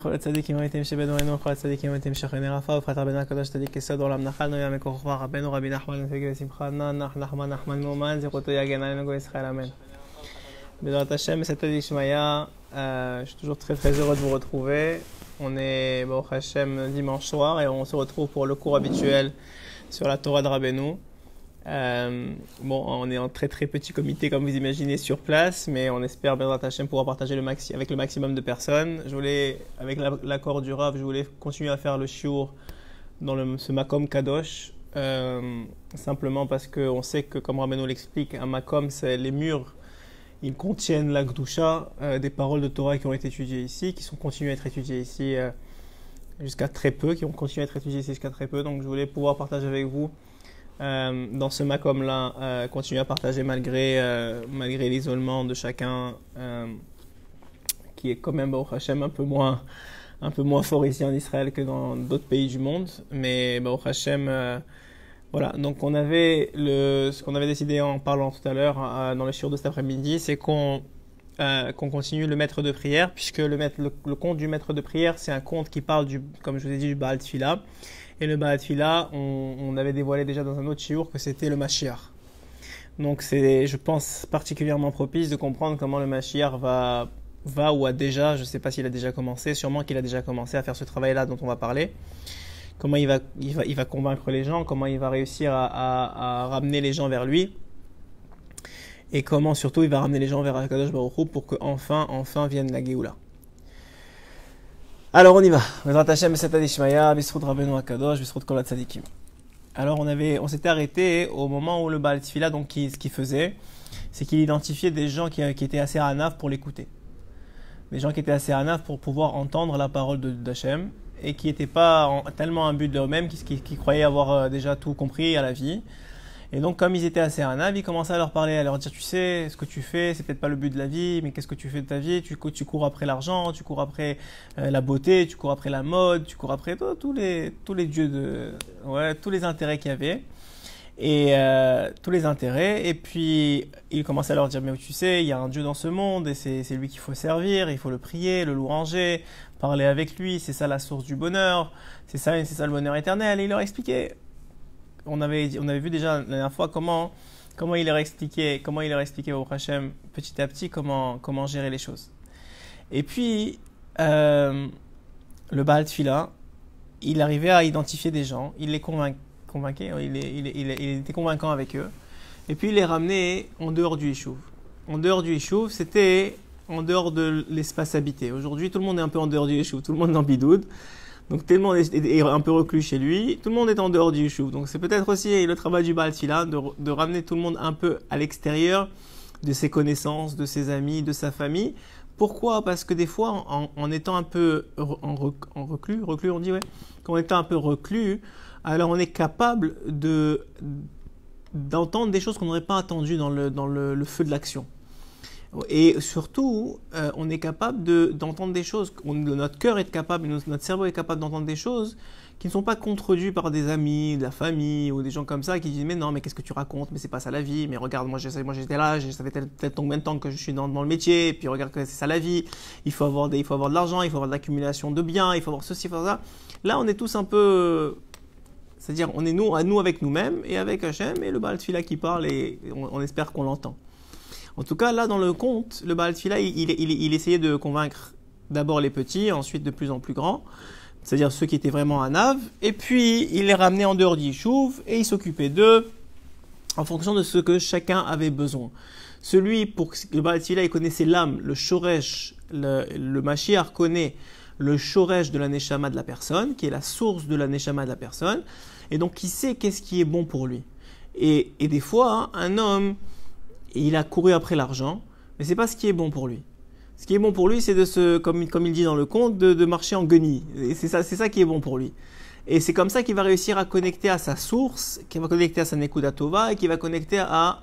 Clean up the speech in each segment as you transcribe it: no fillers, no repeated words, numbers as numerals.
כל הצדיקים האמיתיים שבדורנו, כל הצדיקים האמיתיים שכני רפא, ובפרט רבנו הקדוש צדיק יסוד עולם נחלנו, ים מכוכבא רבנו רבי נחמן נפגע בשמחה נחמן מאומן, זכותו יגן עלינו גוי ישראל אמן. Bédourat Hashem, c'est Adishmaya. Je suis toujours très très heureux de vous retrouver. On est Baruch Hashem dimanche soir et on se retrouve pour le cours habituel sur la Torah de Rabbeinu. Bon, on est en très très petit comité comme vous imaginez sur place, mais on espère Bédourat Hashem pouvoir partager avec le maximum de personnes. Je voulais, avec l'accord du Rav, je voulais continuer à faire le shiur dans ce Makom Kadosh, simplement parce qu'on sait que, comme Rabbeinu l'explique, un Makom, c'est les murs. Ils contiennent la Gdusha, des paroles de Torah qui ont été étudiées ici, qui sont continuées à être étudiées ici jusqu'à très peu, qui ont continué à être étudiées ici jusqu'à très peu. Donc je voulais pouvoir partager avec vous dans ce makom-là, continuer à partager malgré l'isolement de chacun, qui est quand même, Baruch Hashem, un peu moins fort ici en Israël que dans d'autres pays du monde. Mais Baruch Hashem... Voilà, donc on avait ce qu'on avait décidé en parlant tout à l'heure dans le shiur de cet après-midi, c'est qu'on continue le maître de prière, puisque le conte du maître de prière, c'est un conte qui parle comme je vous ai dit, du Baal Tfila. Et le Baal Tfila, on avait dévoilé déjà dans un autre shiur que c'était le Mashiach. Donc c'est, je pense, particulièrement propice de comprendre comment le Mashiach va ou a déjà, je ne sais pas s'il a déjà commencé, sûrement qu'il a déjà commencé à faire ce travail-là dont on va parler. Comment il va convaincre les gens, comment il va réussir à ramener les gens vers lui, et comment surtout il va ramener les gens vers Akadosh Baruch Hu pour que enfin vienne la Géoula. Alors on y va. Bédourat Hashem Besat Adishmaya, Bisrout Rabbeinu Akadosh, Bisrout Kol HaTzadikim. Alors on s'était arrêté au moment où le Baal Tfila, donc ce qu'il faisait, c'est qu'il identifiait des gens qui étaient assez hanav pour l'écouter. Des gens qui étaient assez hanav pour pouvoir entendre la parole d'Hachem, et qui n'étaient pas tellement un but d'eux-mêmes, qui croyaient avoir déjà tout compris à la vie. Et donc, comme ils étaient assez hanav, ils commençaient à leur parler, à leur dire, tu sais, ce que tu fais, c'est peut-être pas le but de la vie, mais qu'est-ce que tu fais de ta vie? Tu cours après l'argent, tu cours après la beauté, tu cours après la mode, tu cours après tous les dieux tous les intérêts qu'il y avait. Et tous les intérêts, et puis il commençait à leur dire, mais tu sais, il y a un Dieu dans ce monde, et c'est lui qu'il faut servir, il faut le prier, le louanger, parler avec lui, c'est ça la source du bonheur, c'est ça le bonheur éternel. Et il leur expliquait, on avait vu déjà la dernière fois comment il leur expliquait au Hachem petit à petit comment gérer les choses. Et puis le Baal Tfila, il arrivait à identifier des gens, il les convainquait, il était convaincant avec eux, et puis il les ramenait en dehors du Yishuv. En dehors du Yishuv, c'était en dehors de l'espace habité. Aujourd'hui, tout le monde est un peu en dehors du Yishuv, tout le monde est en bidoud, donc tout le monde est un peu reclus chez lui, tout le monde est en dehors du Yishuv. Donc c'est peut-être aussi le travail du Baal Tfila de ramener tout le monde un peu à l'extérieur de ses connaissances, de ses amis, de sa famille. Pourquoi? Parce que des fois, en étant un peu reclus, on dit, ouais, quand on est un peu reclus, alors on est capable d'entendre des choses qu'on n'aurait pas entendues dans le feu de l'action. Et surtout, on est capable d'entendre des choses, notre cœur est capable, notre cerveau est capable d'entendre des choses qui ne sont pas contreduites par des amis, de la famille ou des gens comme ça qui disent, mais non, mais qu'est-ce que tu racontes, mais c'est pas ça la vie, mais regarde, moi j'étais là, ça fait peut-être combien de temps que je suis dans le métier, et puis regarde que c'est ça la vie, il faut avoir de l'argent, il faut avoir de l'accumulation de biens, il faut avoir ceci, il faut avoir ça. Là, on est tous un peu... C'est-à-dire, on est nous avec nous-mêmes et avec Hachem, et le Baal Tfila qui parle, et on espère qu'on l'entend. En tout cas, là, dans le conte, le Baal Tfila, il essayait de convaincre d'abord les petits, ensuite de plus en plus grands, c'est-à-dire ceux qui étaient vraiment hanav, et puis il les ramenait en dehors du Yishuv, et il s'occupait d'eux en fonction de ce que chacun avait besoin. Le Baal Tfila, il connaissait l'âme, le shoresh, le Mashiach connaît le shoresh de la neshama de la personne, qui est la source de la neshama de la personne, et donc il sait qu'est-ce qui est bon pour lui. Et des fois, un homme, il a couru après l'argent, mais c'est pas ce qui est bon pour lui. Ce qui est bon pour lui, c'est comme il dit dans le conte, de marcher en guenille. Et c'est ça qui est bon pour lui. Et c'est comme ça qu'il va réussir à connecter à sa source, qu'il va connecter à sa Nekuda Tova, et qu'il va connecter à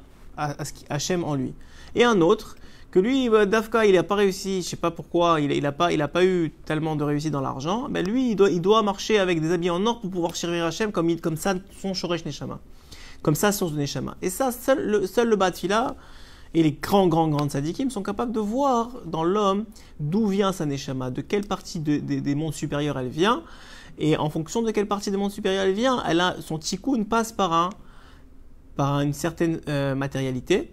Hachem en lui. Et un autre, que lui, Dafka, il n'a pas réussi, je ne sais pas pourquoi, il n'a pas eu tellement de réussite dans l'argent, ben lui, il doit marcher avec des habits en or pour pouvoir servir Hachem comme ça, son Shoresh Neshama. Comme ça, source de Neshama. Et ça, seul le Baal Tfila, et les grands tzadikim sont capables de voir dans l'homme d'où vient sa neshama, de quelle partie des mondes supérieurs elle vient, et en fonction de quelle partie des mondes supérieurs elle vient, son tikkun passe par une certaine matérialité,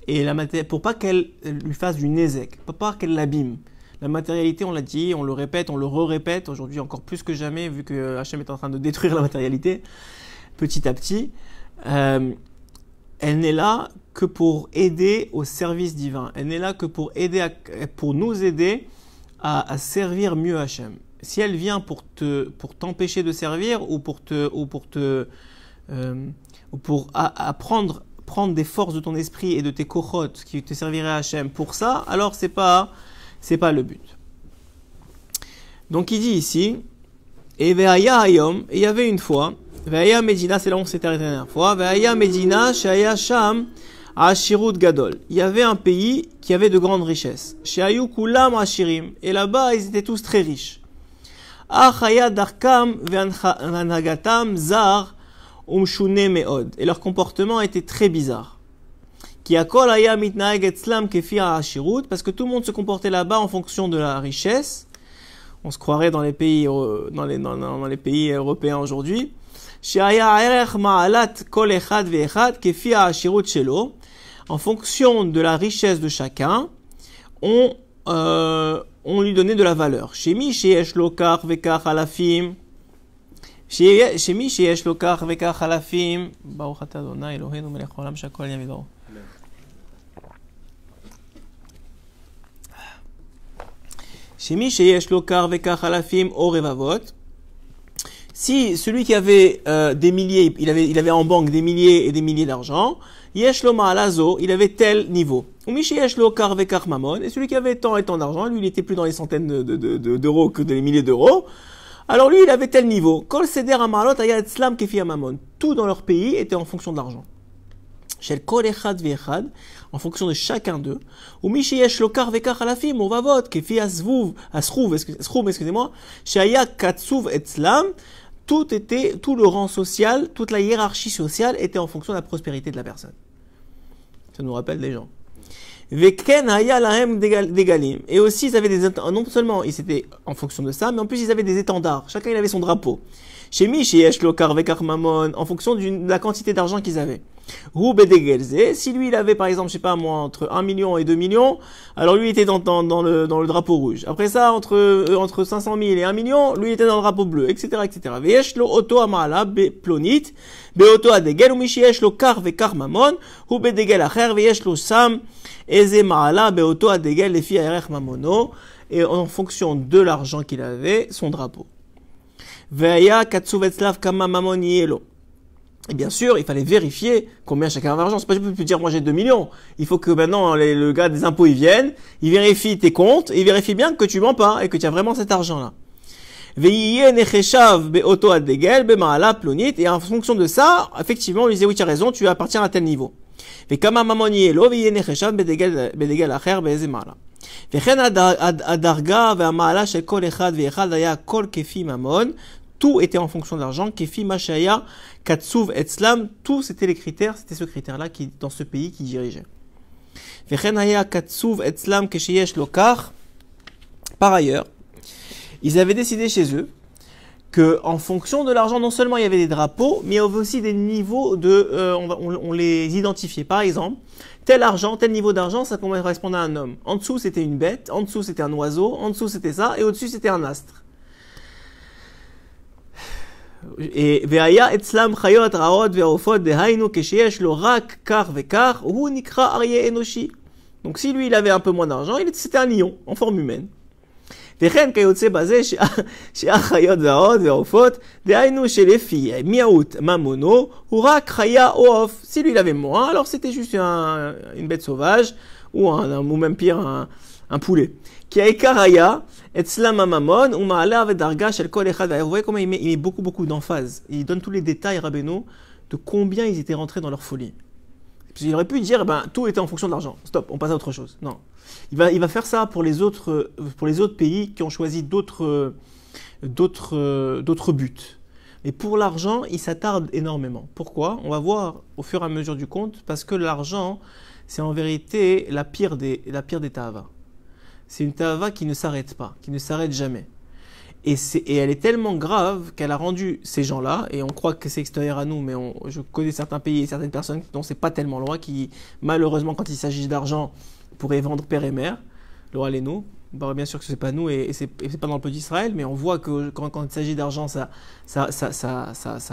et pour pas qu'elle lui fasse du nezek, pour pas qu'elle l'abîme. La matérialité, on l'a dit, on le répète, on le re-répète, aujourd'hui encore plus que jamais, vu que Hachem est en train de détruire la matérialité, petit à petit. Elle n'est là que pour aider au service divin. Elle n'est là que pour nous aider à servir mieux Hachem. Si elle vient pour t'empêcher de servir ou pour prendre des forces de ton esprit et de tes kochot qui te serviraient à Hachem pour ça, alors c'est pas le but. Donc il dit ici, et Ve'aya Hayom, et il y avait une fois, Ve'aya Medina, c'est là où on s'est arrêté la dernière fois, Ve'aya Medina, Shaya Sham, Ashirut Gadol. Il y avait un pays qui avait de grandes richesses. Shayu Kulam Ashirim. Et là-bas, ils étaient tous très riches. Achaya Darkam Ve'anhagatam Zar Umshune Meod. Et leur comportement était très bizarre. Qui akol haya mitnaeg etzlam kefi ha'ashirut, parce que tout le monde se comportait là-bas en fonction de la richesse. On se croirait dans les pays européens aujourd'hui. She'haya erech ma'alat kol echad ve'echad kefi ha'ashirut shelo. En fonction de la richesse de chacun, on lui donnait de la valeur. Shemi sheyesh lo kach vekach alafim. Shemi sheyesh lo kach vekach alafim. Baruch atah Adonai Eloheinu melech haolam shakol nהיה bidbaro. Si celui qui avait des milliers, il avait en banque des milliers et des milliers d'argent, yesh lo ma'alazo, il avait tel niveau. Et celui qui avait tant et tant d'argent, lui il était plus dans les centaines d'euros que des milliers d'euros. Alors lui il avait tel niveau. Kol seder amalot aya etzlam kefi hamamon. Tout dans leur pays était en fonction de l'argent. Shel kol echad ve'echad, en fonction de chacun d'eux. Ou mishiyesh lokar vekar alafim, on va voter, kefi asrouv, excusez-moi, shaya katsuv etzlam, tout le rang social, toute la hiérarchie sociale était en fonction de la prospérité de la personne. Ça nous rappelle des gens. Veken haya lahem degalim. Et aussi, ils avaient non seulement ils étaient en fonction de ça, mais en plus ils avaient des étendards. Chacun il avait son drapeau. Chez mishiyesh lokar vekar mamon, en fonction de la quantité d'argent qu'ils avaient. Si lui il avait par exemple, je sais pas moi, entre 1 million et 2 millions, alors lui il était dans le drapeau rouge. Après ça, entre 500 000 et 1 million, lui il était dans le drapeau bleu, etc., etc. Ve'yeshlo oto amala beplonit, beoto adegel, ou mishiyeshlo kar vekar mamon, ou bedegel acher, ve'yeshlo sam, eze ma'ala, beoto adegel, lefi aerech mamono, et en fonction de l'argent qu'il avait, son drapeau. Ve'aya katsuvetzlav kama mamon yelo. Et bien sûr, il fallait vérifier combien chacun avait d'argent. C'est pas juste de dire moi j'ai 2 millions. Il faut que maintenant le gars des impôts ils viennent, ils vérifient tes comptes, et ils vérifient bien que tu mens pas et que tu as vraiment cet argent-là. Et en fonction de ça, effectivement, on lui disait oui tu as raison, tu appartiens à tel niveau. Tout était en fonction de l'argent. Kefi mashaya katsuv etzlam. Tout c'était les critères. C'était ce critère-là qui dans ce pays qui dirigeait. Vechenaya katsuv etzlam kesheyesh lokar. Par ailleurs, ils avaient décidé chez eux que en fonction de l'argent, non seulement il y avait des drapeaux, mais il y avait aussi des niveaux on les identifiait. Par exemple, tel argent, tel niveau d'argent, ça correspondait à un homme. En dessous c'était une bête, en dessous c'était un oiseau, en dessous c'était ça, et au-dessus c'était un astre. Et ve'aya etzlam chayot raot ve'ofot dehainu kesheyesh lo rak kar vekar hu nikra arye enoshi. Donc si lui il avait un peu moins d'argent, c'était un lion en forme humaine. Vechen kayotse bazeh she'ach chayot raot ve'ofot dehainu shelefi miaout mamono hu rak chaya oof. Si lui il avait moins, alors c'était juste une bête sauvage ou même pire un poulet. Qui a ekaraya etzlam amamon ou ma'ala vedarga shel kol echad. Vous voyez comment il met beaucoup d'emphase. Il donne tous les détails, Rabbeinu, de combien ils étaient rentrés dans leur folie. Parce qu'il aurait pu dire, tout était en fonction de l'argent. Stop, on passe à autre chose. Non. Il va faire ça pour les autres pays qui ont choisi d'autres buts. Mais pour l'argent, il s'attarde énormément. Pourquoi? On va voir au fur et à mesure du compte, parce que l'argent, c'est en vérité la pire des ta'ava. C'est une ta'ava qui ne s'arrête pas, qui ne s'arrête jamais. Et elle est tellement grave qu'elle a rendu ces gens-là, et on croit que c'est extérieur à nous, mais je connais certains pays et certaines personnes dont c'est pas tellement loin, qui malheureusement quand il s'agit d'argent pourraient vendre père et mère, le roi Léno. Bah, bien sûr que c'est pas nous et c'est pas dans le peuple d'Israël, mais on voit que quand il s'agit d'argent, ça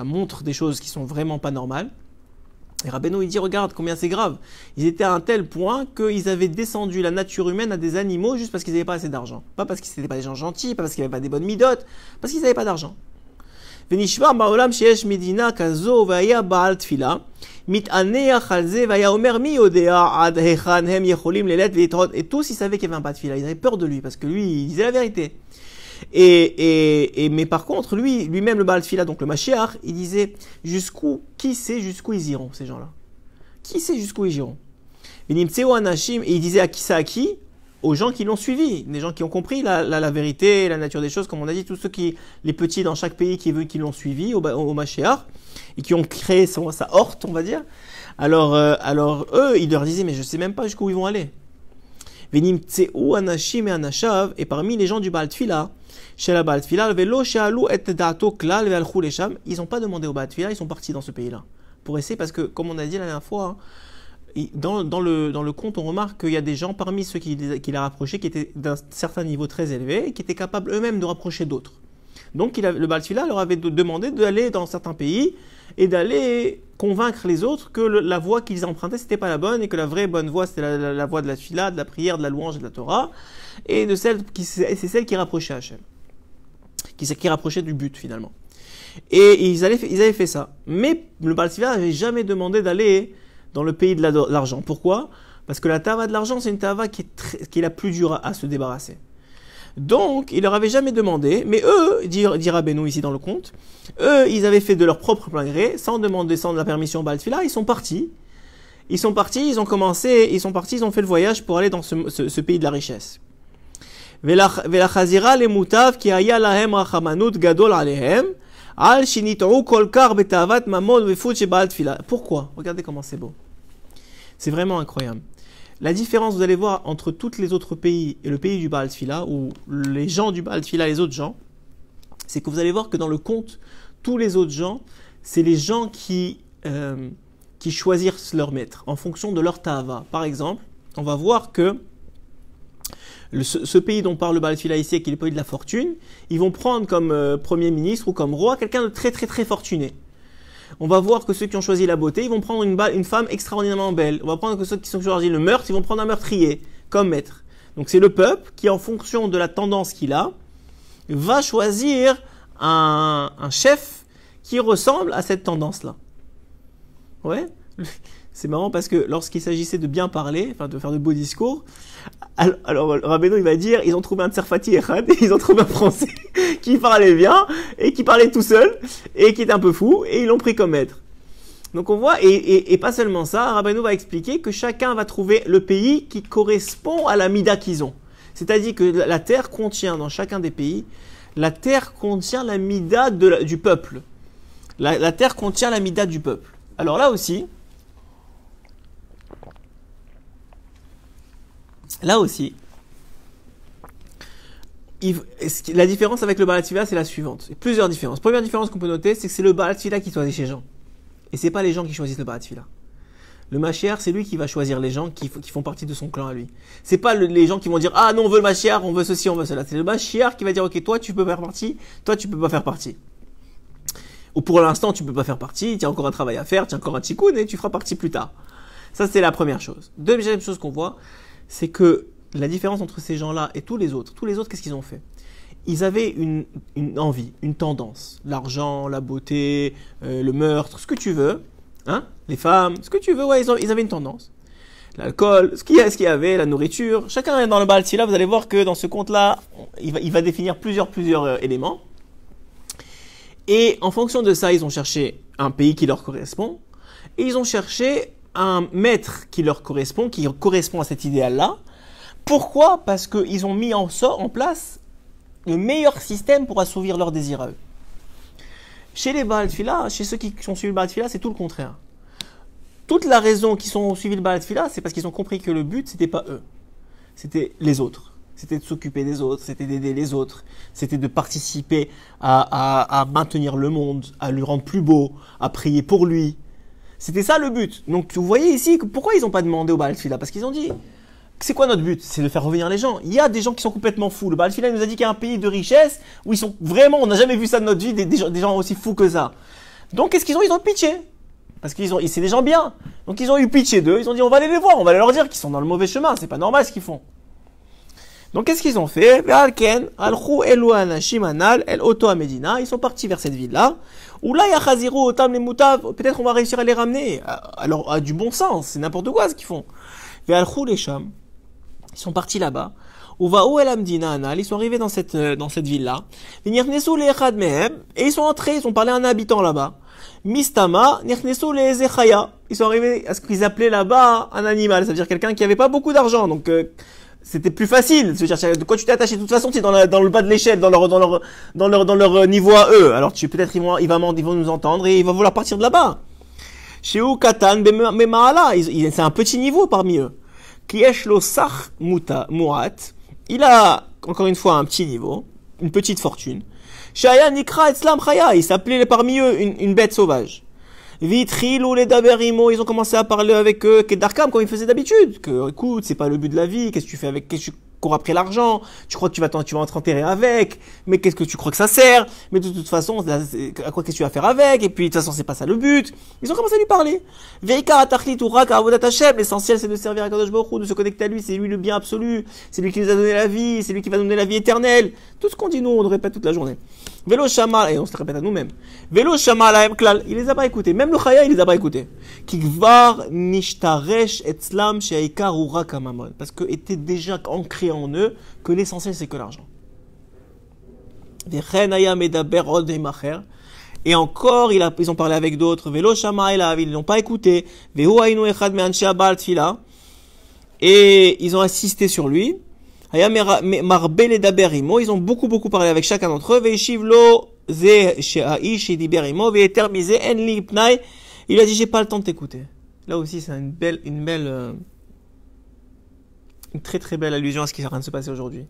montre des choses qui sont vraiment pas normales. Et Rabbeinu il dit regarde combien c'est grave. Ils étaient à un tel point qu'ils avaient descendu la nature humaine à des animaux juste parce qu'ils n'avaient pas assez d'argent. Pas parce qu'ils n'étaient pas des gens gentils, pas parce qu'ils n'avaient pas des bonnes midotes, parce qu'ils n'avaient pas d'argent. ונשמע בעולם שיש מדינה כזו והיה בעל תפילה, מתענח על זה והיה אומר מי יודע עד היכן הם יכולים ללכת ולהתראות. Et tous ils savaient qu'il y avait un bal tfila, ils avaient peur de lui parce que lui il disait la vérité. Mais par contre lui-même le bal tfila, donc le Mashiach, il disait qui sait jusqu'où ils iront ces gens-là. Qui sait jusqu'où ils iront. Et il disait à qui aux gens qui l'ont suivi, des gens qui ont compris la vérité, la nature des choses, comme on a dit, tous ceux les petits dans chaque pays qui l'ont suivi au Mashiach, et qui ont créé sa horte, on va dire. Alors eux, ils leur disaient, mais je sais même pas jusqu'où ils vont aller. Et parmi les gens du Baal Tfila, chez la Baal Tfila, ils n'ont pas demandé au Baal Tfila, ils sont partis dans ce pays-là. Pour essayer, parce que, comme on a dit la dernière fois, dans le conte, on remarque qu'il y a des gens parmi ceux qu'il a rapprochés qui étaient d'un certain niveau très élevé et qui étaient capables eux-mêmes de rapprocher d'autres. Donc le Baal Tfila leur avait demandé d'aller dans certains pays et d'aller convaincre les autres que la voie qu'ils empruntaient c'était pas la bonne et que la vraie bonne voie c'était la voie de la Tfila, de la prière, de la louange et de la Torah, et c'est celle qui rapprochait Hachem, qui rapprochait du but finalement. Et ils avaient fait ça. Mais le Baal Tfila n'avait jamais demandé d'aller dans le pays de l'argent. Pourquoi? Parce que la tava de l'argent, c'est une tava qui est la plus dure à se débarrasser. Donc, il leur avait jamais demandé, mais eux, dira Rabbeinu ici dans le conte, eux, ils avaient fait de leur propre plein gré, sans demander, sans la permission au Baal Tfila, ils sont partis, ils ont fait le voyage pour aller dans ce pays de la richesse. ולחזירה למוטב כי היה להם רחמנות גדול עליהם על שנטעו כל כך בתאוות ממון ופות שבעל תפילה. Pourquoi? Regardez comment c'est beau. C'est vraiment incroyable. La différence, vous allez voir, entre tous les autres pays et le pays du Baal Tfila, ou les gens du Baal Tfila, les autres gens, c'est que vous allez voir que dans le conte, tous les autres gens, c'est les gens qui choisissent leur maître en fonction de leur tava. Par exemple, on va voir que ce pays dont parle le Baal Tfila ici, qui est le pays de la fortune, ils vont prendre comme premier ministre ou comme roi quelqu'un de très très très fortuné. On va voir que ceux qui ont choisi la beauté, ils vont prendre une femme extraordinairement belle. On va prendre que ceux qui ont choisi le meurtre, ils vont prendre un meurtrier comme maître. Donc c'est le peuple qui, en fonction de la tendance qu'il a, va choisir un chef qui ressemble à cette tendance-là. Ouais. C'est marrant parce que lorsqu'il s'agissait de bien parler, enfin de faire de beaux discours, alors Rabbeinu il va dire, ils ont trouvé un Tsarfati Echad, ils ont trouvé un Français qui parlait bien et qui parlait tout seul et qui était un peu fou et ils l'ont pris comme maître. Donc on voit, et pas seulement ça, Rabbeinu va expliquer que chacun va trouver le pays qui correspond à la mida qu'ils ont. C'est-à-dire que la terre contient, dans chacun des pays, la terre contient la mida du peuple. La terre contient la mida du peuple. Alors là aussi, la différence avec le Baal Tfila, c'est la suivante. Il y a plusieurs différences. Première différence qu'on peut noter, c'est que c'est le Baal Tfila qui choisit ces gens. Et c'est pas les gens qui choisissent le Baal Tfila. Le Mashiach, c'est lui qui va choisir les gens qui font partie de son clan à lui. C'est pas les gens qui vont dire, ah non, on veut le Mashiach, on veut ceci, on veut cela. C'est le Mashiach qui va dire, ok, toi tu peux faire partie, toi tu peux pas faire partie. Ou pour l'instant, tu peux pas faire partie, tu as encore un travail à faire, tu as encore un tikkun et tu feras partie plus tard. Ça, c'est la première chose. Deuxième chose qu'on voit, c'est que la différence entre ces gens-là et tous les autres, qu'est-ce qu'ils ont fait? Ils avaient une envie, une tendance. L'argent, la beauté, le meurtre, ce que tu veux, hein, les femmes, ce que tu veux, ouais, ils avaient une tendance. L'alcool, ce qu'il y avait, la nourriture. Chacun dans le Baal Tfila, vous allez voir que dans ce conte-là, il va définir plusieurs éléments. Et en fonction de ça, ils ont cherché un pays qui leur correspond. Et ils ont cherché un maître qui leur correspond, à cet idéal-là. Pourquoi? Parce qu'ils ont mis en place le meilleur système pour assouvir leurs désirs à eux. Chez les Baal Tfila, chez ceux qui ont suivi le Baal Tfila, c'est tout le contraire. toute la raison qu'ils ont suivi le Baal Tfila, c'est parce qu'ils ont compris que le but, c'était pas eux. C'était les autres. C'était de s'occuper des autres, c'était d'aider les autres, c'était de participer à maintenir le monde, à lui rendre plus beau, à prier pour lui. C'était ça le but. Donc vous voyez ici, pourquoi ils n'ont pas demandé au Baal Tfila? Parce qu'ils ont dit, c'est quoi notre but? C'est de faire revenir les gens. Il y a des gens qui sont complètement fous. Le Baal Tfila nous a dit qu'il y a un pays de richesse où ils sont vraiment, on n'a jamais vu ça de notre vie, des gens aussi fous que ça. Donc qu'est-ce qu'ils ont? Ils ont pitié. Parce qu'ils c'est des gens bien. Donc ils ont eu pitié d'eux, ils ont dit on va aller les voir, on va aller leur dire qu'ils sont dans le mauvais chemin, c'est pas normal ce qu'ils font. Donc qu'est-ce qu'ils ont fait? Ils sont partis vers cette ville-là. Où là, peut-être on va réussir à les ramener. Alors, à du bon sens, c'est n'importe quoi ce qu'ils font. Ils sont partis là-bas. Ils sont arrivés dans cette ville-là. Et ils sont entrés, ils ont parlé à un habitant là-bas. Mistama, ils sont arrivés à ce qu'ils appelaient là-bas un animal, c'est-à-dire quelqu'un qui avait pas beaucoup d'argent. Donc, c'était plus facile. C'est-à-dire, de quoi tu t'es attaché? De toute façon, tu es dans le bas de l'échelle, dans leur niveau à eux. Alors, peut-être ils vont nous entendre et ils vont vouloir partir de là-bas. Chez eux, Katan, c'est un petit niveau parmi eux. Kieshlo Sach Muat. Il a, encore une fois, un petit niveau, une petite fortune. Shaya Nikra Etzlam Chaya. Il s'appelait parmi eux une bête sauvage. Vitrilou les daberimo, ils ont commencé à parler avec eux, Kedarkam, comme ils faisaient d'habitude. Que, écoute, c'est pas le but de la vie, qu'est-ce que tu fais avec, qu'est-ce que tu cours après l'argent, tu crois que tu vas t'enterrer avec, mais qu'est-ce que tu crois que ça sert, mais de toute façon, à quoi qu'est-ce que tu vas faire avec, et puis de toute façon, c'est pas ça le but. Ils ont commencé à lui parler. L'essentiel, c'est de servir à Kadosh Baruch Hu, de se connecter à lui, c'est lui le bien absolu, c'est lui qui nous a donné la vie, c'est lui qui va donner la vie éternelle. Tout ce qu'on dit nous, on le répète toute la journée. Vélo Shama, et on se le répète à nous-mêmes. Vélo Shama Lahem Klal, il les a pas écoutés. Même le Chaya, il les a pas écoutés. Kikvar Nishtaresh Etzlam Sheikar Ura Kamamon. Parce que était déjà ancré en eux que l'essentiel c'est que l'argent. Et encore, ils ont parlé avec d'autres. Vélo Shama Elav, ils l'ont pas écouté. Vehu Ainu Echad Me'anshe Baal Tfila. Et ils ont insisté sur lui. Ils ont beaucoup parlé avec chacun d'entre eux. Il a dit j'ai pas le temps de t'écouter. Là aussi c'est une très belle allusion à ce qui est en train de se passer aujourd'hui.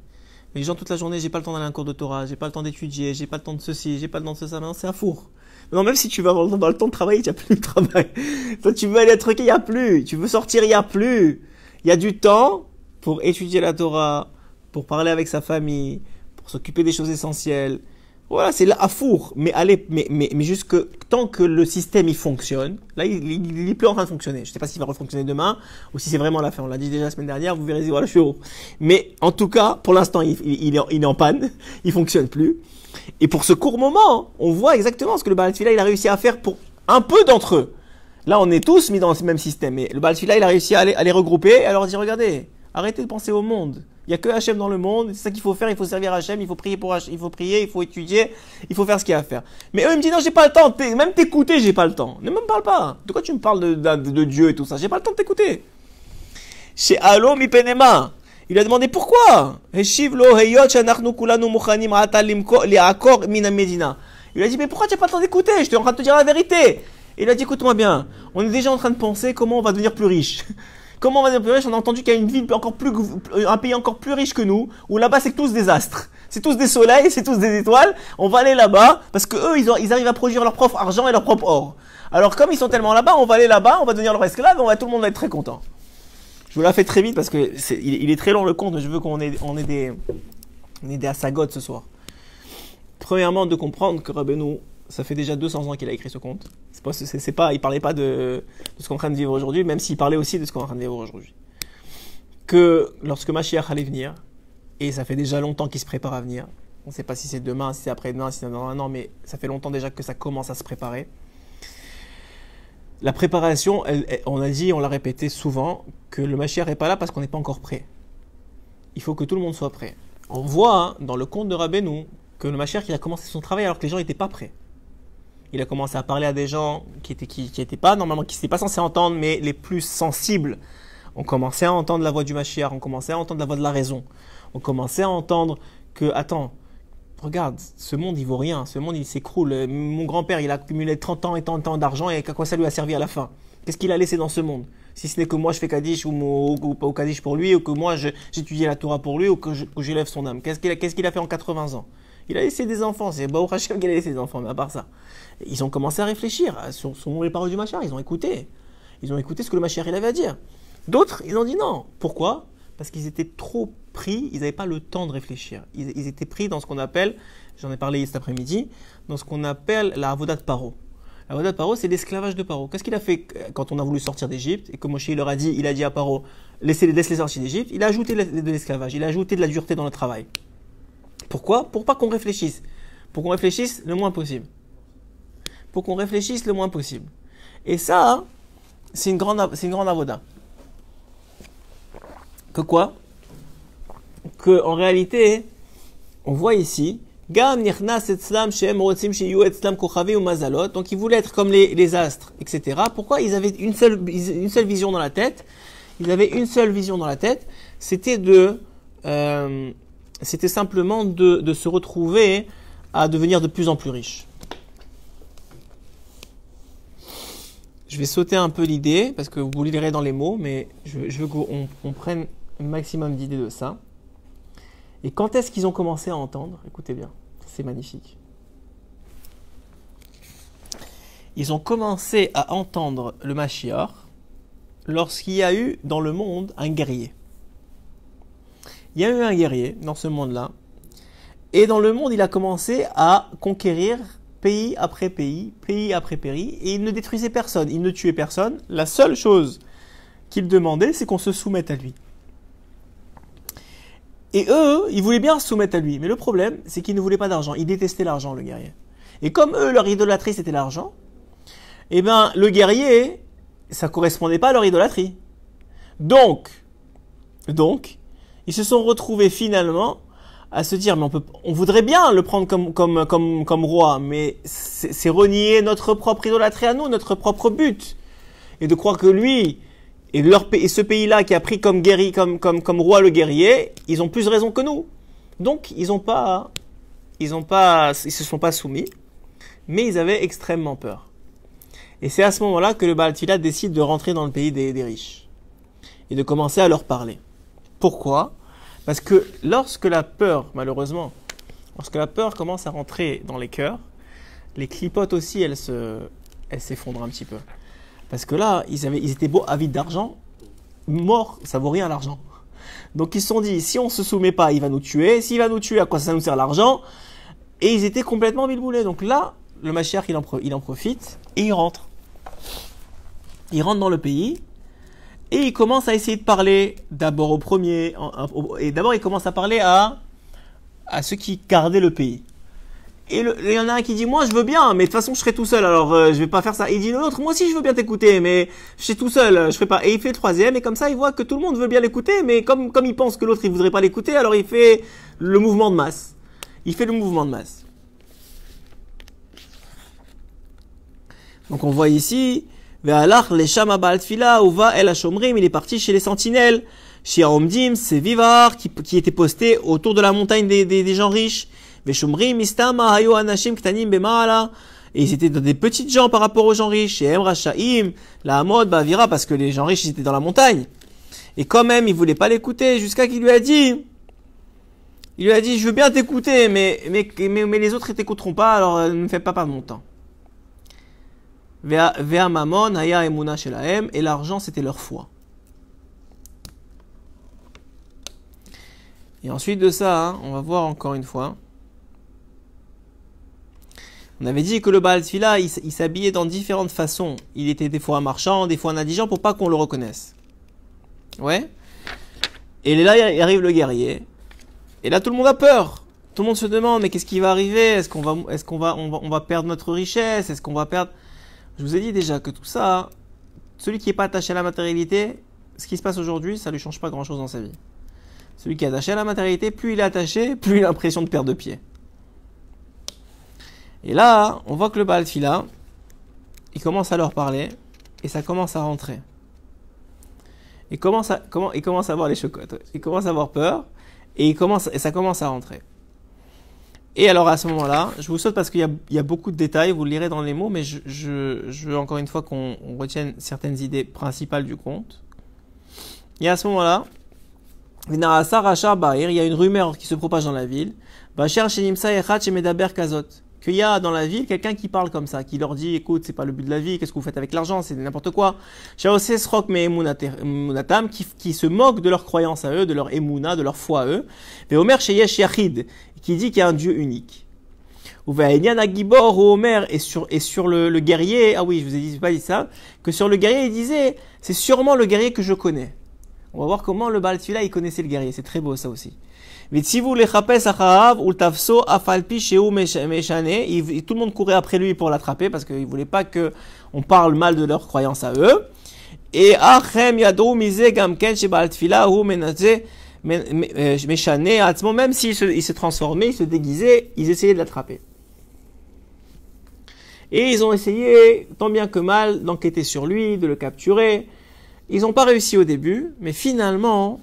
Les gens toute la journée, j'ai pas le temps d'aller à un cours de Torah, j'ai pas le temps d'étudier, j'ai pas le temps de ceci, j'ai pas le temps de ça. Maintenant c'est un four. Non, même si tu vas avoir le temps de travailler, tu n'as plus de travail. Toi tu veux aller à truquer, il y a plus. Tu veux sortir, il y a plus. Il y a du temps pour étudier la Torah, pour parler avec sa famille, pour s'occuper des choses essentielles. Voilà, c'est là à four. Mais allez, mais jusque tant que le système il fonctionne, là il est plus en train de fonctionner. Je sais pas s'il va refonctionner demain ou si c'est vraiment la fin. On l'a dit déjà la semaine dernière, vous verrez, voilà, je suis heureux. Mais en tout cas, pour l'instant, il est en panne, il fonctionne plus. Et pour ce court moment, on voit exactement ce que le Baal Tfila il a réussi à faire pour un peu d'entre eux. Là, on est tous mis dans le même système. Mais le Baal Tfila il a réussi à les regrouper et à leur dire, regardez, arrêtez de penser au monde. Il n'y a que Hachem dans le monde, c'est ça qu'il faut faire, il faut servir Hachem, il faut prier pour Hachem, il faut prier, il faut étudier, il faut faire ce qu'il y a à faire. Mais eux, ils me disent, non, j'ai pas le temps, même t'écouter, j'ai pas le temps. Ne me parle pas. De quoi tu me parles de Dieu et tout ça? J'ai pas le temps de t'écouter. Chez Alo Mipenema, il a demandé pourquoi. Il a dit, mais pourquoi tu n'as pas le temps d'écouter? Je suis en train de te dire la vérité. Il a dit, écoute-moi bien, on est déjà en train de penser comment on va devenir plus riche. Comment on va devenir plus riche? On a entendu qu'il y a une ville un pays encore plus riche que nous, où là-bas c'est tous des astres. C'est tous des soleils, c'est tous des étoiles. On va aller là-bas, parce que eux, ils arrivent à produire leur propre argent et leur propre or. Alors comme ils sont tellement là-bas, on va aller là-bas, on va devenir leur esclave, tout le monde va être très content. Je vous la fais très vite parce que il est très long le compte, mais je veux qu'on ait des assagotes ce soir. Premièrement, de comprendre que Rabbeinu, ça fait déjà 200 ans qu'il a écrit ce conte. Il parlait pas de ce qu'on est en train de vivre aujourd'hui, même s'il parlait aussi de ce qu'on est en train de vivre aujourd'hui. Que lorsque Mashiach allait venir, et ça fait déjà longtemps qu'il se prépare à venir, on ne sait pas si c'est demain, si c'est après-demain, si c'est dans un an, mais ça fait longtemps déjà que ça commence à se préparer. La préparation, on l'a répété souvent, que le Mashiach n'est pas là parce qu'on n'est pas encore prêt. Il faut que tout le monde soit prêt. On voit dans le conte de Rabbeinu que le Mashiach il a commencé son travail alors que les gens n'étaient pas prêts. Il a commencé à parler à des gens qui étaient pas normalement, qui n'étaient pas censés entendre, mais les plus sensibles. On commençait à entendre la voix du Mashiach, on commençait à entendre la voix de la raison. On commençait à entendre que, attends, regarde, ce monde il vaut rien, ce monde il s'écroule. Mon grand-père il a accumulé 30 ans et tant d'argent et à quoi ça lui a servi à la fin? Qu'est-ce qu'il a laissé dans ce monde? Si ce n'est que moi je fais Kaddish ou Kaddish pour lui, ou que moi j'étudie la Torah pour lui, ou que j'élève son âme. Qu'est-ce qu'il a fait en 80 ans? Il a laissé des enfants, c'est Baruch Hashem qu'il a laissé des enfants, mais à part ça. Ils ont commencé à réfléchir sur les paroles du Mashiach, ils ont écouté. Ils ont écouté ce que le Mashiach il avait à dire. D'autres, ils ont dit non. Pourquoi? Parce qu'ils étaient trop pris, ils n'avaient pas le temps de réfléchir. Ils étaient pris dans ce qu'on appelle, j'en ai parlé cet après-midi, dans ce qu'on appelle la avodat de Paro. La avodat de Paro, c'est l'esclavage de Paro. Qu'est-ce qu'il a fait quand on a voulu sortir d'Égypte et que Moshe il a dit à Paro, laisse-les sortir d'Égypte? Il a ajouté de l'esclavage, il a ajouté de la dureté dans le travail. Pourquoi? Pour pas qu'on réfléchisse. Pour qu'on réfléchisse le moins possible. Pour qu'on réfléchisse le moins possible. Et ça, c'est une grande avoda. Que quoi? Que en réalité, on voit ici, donc ils voulaient être comme les astres, etc. Pourquoi? Ils avaient une seule vision dans la tête. Ils avaient une seule vision dans la tête. C'était simplement de se retrouver à devenir de plus en plus riches. Je vais sauter un peu l'idée, parce que vous lirez dans les mots, mais je veux qu'on prenne un maximum d'idées de ça. Et quand est-ce qu'ils ont commencé à entendre? Écoutez bien, c'est magnifique. Ils ont commencé à entendre le Mashiach lorsqu'il y a eu dans le monde un guerrier. Il y a eu un guerrier dans ce monde-là, et dans le monde, il a commencé à conquérir pays après pays, pays après pays, et il ne détruisait personne, il ne tuait personne. La seule chose qu'il demandait, c'est qu'on se soumette à lui. Et eux, ils voulaient bien se soumettre à lui, mais le problème, c'est qu'ils ne voulaient pas d'argent, ils détestaient l'argent, le guerrier. Et comme eux, leur idolâtrie, c'était l'argent, eh bien, le guerrier, ça correspondait pas à leur idolâtrie. Donc, ils se sont retrouvés finalement à se dire, mais on voudrait bien le prendre comme roi, mais c'est renier notre propre idolâtrie à nous, notre propre but. Et de croire que lui, et ce pays-là qui a pris comme roi le guerrier, ils ont plus raison que nous. Donc, ils se sont pas soumis, mais ils avaient extrêmement peur. Et c'est à ce moment-là que le Baal Tfilah décide de rentrer dans le pays des riches. Et de commencer à leur parler. Pourquoi? Parce que lorsque la peur, malheureusement, commence à rentrer dans les cœurs, les clipotes aussi, elles s'effondrent un petit peu. Parce que là, ils étaient beaux, avides d'argent, morts, ça vaut rien l'argent. Donc ils se sont dit, si on se soumet pas, il va nous tuer. S'il va nous tuer, à quoi ça nous sert l'argent? Et ils étaient complètement bilboulés. Donc là, le Mashiach, il en profite et il rentre. Il rentre dans le pays. Et il commence à essayer de parler d'abord au premier, et d'abord il commence à parler à ceux qui gardaient le pays. Et il y en a un qui dit, moi je veux bien, mais de toute façon je serai tout seul, alors je vais pas faire ça. Et il dit l'autre, moi aussi je veux bien t'écouter, mais je suis tout seul, je ferai pas. Et il fait le troisième, et comme ça il voit que tout le monde veut bien l'écouter, mais comme il pense que l'autre il voudrait pas l'écouter, alors il fait le mouvement de masse. Donc on voit ici, Ve'alach leshama Baal Tfilah uva el hashomrim, il est parti chez les sentinelles, chez Haomdim, c'est Vivar, qui était posté autour de la montagne des gens riches. Ve'shomrim istama hayo anashim ktanim bema'ala, et ils étaient des petites gens par rapport aux gens riches. Chez Emrashaim, la Hamod, Bavira, parce que les gens riches ils étaient dans la montagne. Et quand même, il voulait pas l'écouter, jusqu'à qu'il lui a dit, je veux bien t'écouter, mais les autres ils t'écouteront pas, alors ne me fais pas perdre mon temps. Vea mamon haya emuna shelahem, et l'argent c'était leur foi. Et ensuite de ça, on va voir encore une fois. On avait dit que le Baal Tfilah, il s'habillait dans différentes façons. Il était des fois un marchand, des fois un indigent, pour pas qu'on le reconnaisse. Ouais. Et là, il arrive le guerrier. Et là, tout le monde a peur. Tout le monde se demande, mais qu'est-ce qui va arriver? Est-ce qu'on va perdre notre richesse? Est-ce qu'on va perdre... Je vous ai dit déjà que tout ça, celui qui n'est pas attaché à la matérialité, ce qui se passe aujourd'hui, ça ne lui change pas grand-chose dans sa vie. Celui qui est attaché à la matérialité, plus il est attaché, plus il a l'impression de perdre de pied. Et là, on voit que le Baal Tfilah, il commence à leur parler, et ça commence à rentrer. Il commence à avoir les chocottes. Il commence à avoir peur, et ça commence à rentrer. Et alors à ce moment-là, je vous saute parce qu'il y a beaucoup de détails, vous le lirez dans les mots, mais je veux encore une fois qu'on retienne certaines idées principales du conte. Et à ce moment-là, il y a une rumeur qui se propage dans la ville, qu'il y a dans la ville quelqu'un qui parle comme ça, qui leur dit, écoute, c'est pas le but de la vie, qu'est-ce que vous faites avec l'argent, c'est n'importe quoi. Qui se moque de leur croyance à eux, de leur émouna, de leur foi à eux. Et Omer Sheyesh Yachid, qui dit qu'il y a un Dieu unique. Et sur le guerrier, ah oui, je vous ai pas dit ça, que sur le guerrier, il disait, c'est sûrement le guerrier que je connais. On va voir comment le Baal Tfila, il connaissait le guerrier, c'est très beau ça aussi. Tout le monde courait après lui pour l'attraper parce qu'il ne voulait pas qu'on parle mal de leur croyance à eux. Et même s'il se transformait, il se déguisait, ils essayaient de l'attraper. Et ils ont essayé, tant bien que mal, d'enquêter sur lui, de le capturer. Ils n'ont pas réussi au début, mais finalement,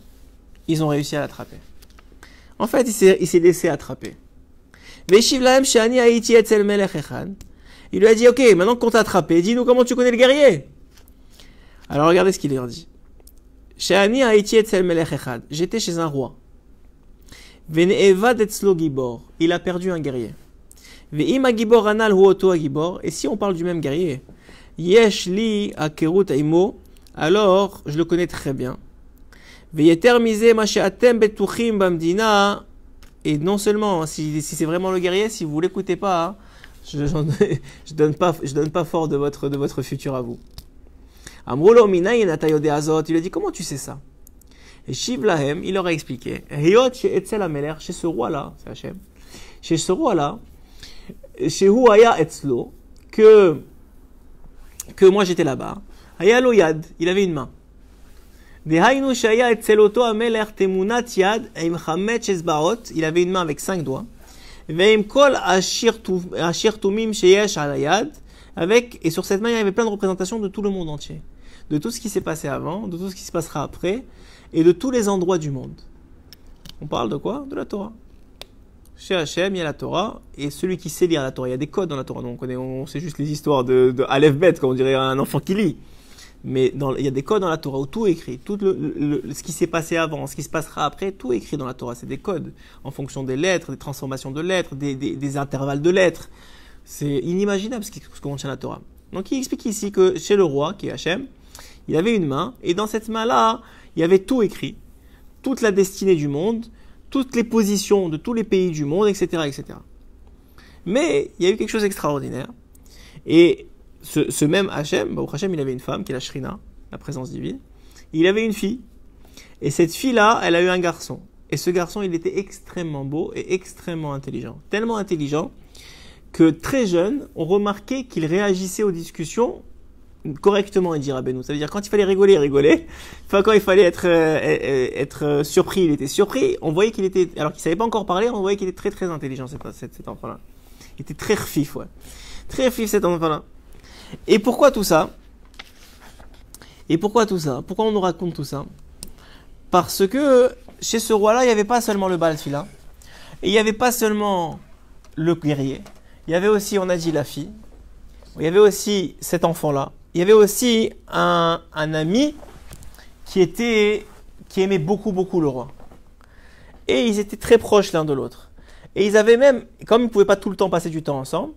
ils ont réussi à l'attraper. En fait, il s'est laissé attraper. Il lui a dit, ok, maintenant qu'on t'a attrapé, dis-nous comment tu connais le guerrier. Alors regardez ce qu'il leur dit. J'étais chez un roi. Il a perdu un guerrier. Et si on parle du même guerrier, alors je le connais très bien. Et non seulement, si c'est vraiment le guerrier, si vous l'écoutez pas, hein, je donne pas fort de votre futur à vous. Il lui a dit, comment tu sais ça? Et Shiv Lahem, il leur a expliqué, chez ce roi-là, c'est Hachem, chez ce roi-là, chez Huaya Etzlo, que moi j'étais là-bas, Hayalo Yad, il avait une main. Il avait une main avec 5 doigts. Et sur cette main, il y avait plein de représentations de tout le monde entier. De tout ce qui s'est passé avant, de tout ce qui se passera après, et de tous les endroits du monde. On parle de quoi? De la Torah. Chez Hachem, il y a la Torah, et celui qui sait lire la Torah, il y a des codes dans la Torah. Donc on sait juste les histoires de Aleph Bet, comme on dirait un enfant qui lit. Mais il y a des codes dans la Torah où tout est écrit, tout ce qui s'est passé avant, ce qui se passera après, tout est écrit dans la Torah. C'est des codes en fonction des lettres, des transformations de lettres, des intervalles de lettres. C'est inimaginable ce qu'on contient la Torah. Donc il explique ici que chez le roi, qui est Hachem, il avait une main, et dans cette main-là, il y avait tout écrit, toute la destinée du monde, toutes les positions de tous les pays du monde, etc., etc. Mais il y a eu quelque chose d'extraordinaire, et ce même Hachem, Hachem, il avait une femme qui est la Shrina, la présence divine. Il avait une fille. Et cette fille-là, elle a eu un garçon. Et ce garçon, il était extrêmement beau et extrêmement intelligent. Tellement intelligent que très jeune, on remarquait qu'il réagissait aux discussions correctement, et dire Rabbeinu. Ça veut dire quand il fallait rigoler, il rigolait. Enfin, quand il fallait être surpris, il était surpris. On voyait qu'il était, alors qu'il savait pas encore parler, on voyait qu'il était très très intelligent cet enfant-là. Il était très refif, ouais. Très refif cet enfant-là. Et pourquoi tout ça? Pourquoi on nous raconte tout ça? Parce que chez ce roi-là, il n'y avait pas seulement le Baal Tfila, et il n'y avait pas seulement le guerrier, il y avait aussi, on a dit, la fille, il y avait aussi cet enfant-là, il y avait aussi un ami qui aimait beaucoup beaucoup le roi. Et ils étaient très proches l'un de l'autre. Et ils avaient même, comme ils ne pouvaient pas tout le temps passer du temps ensemble,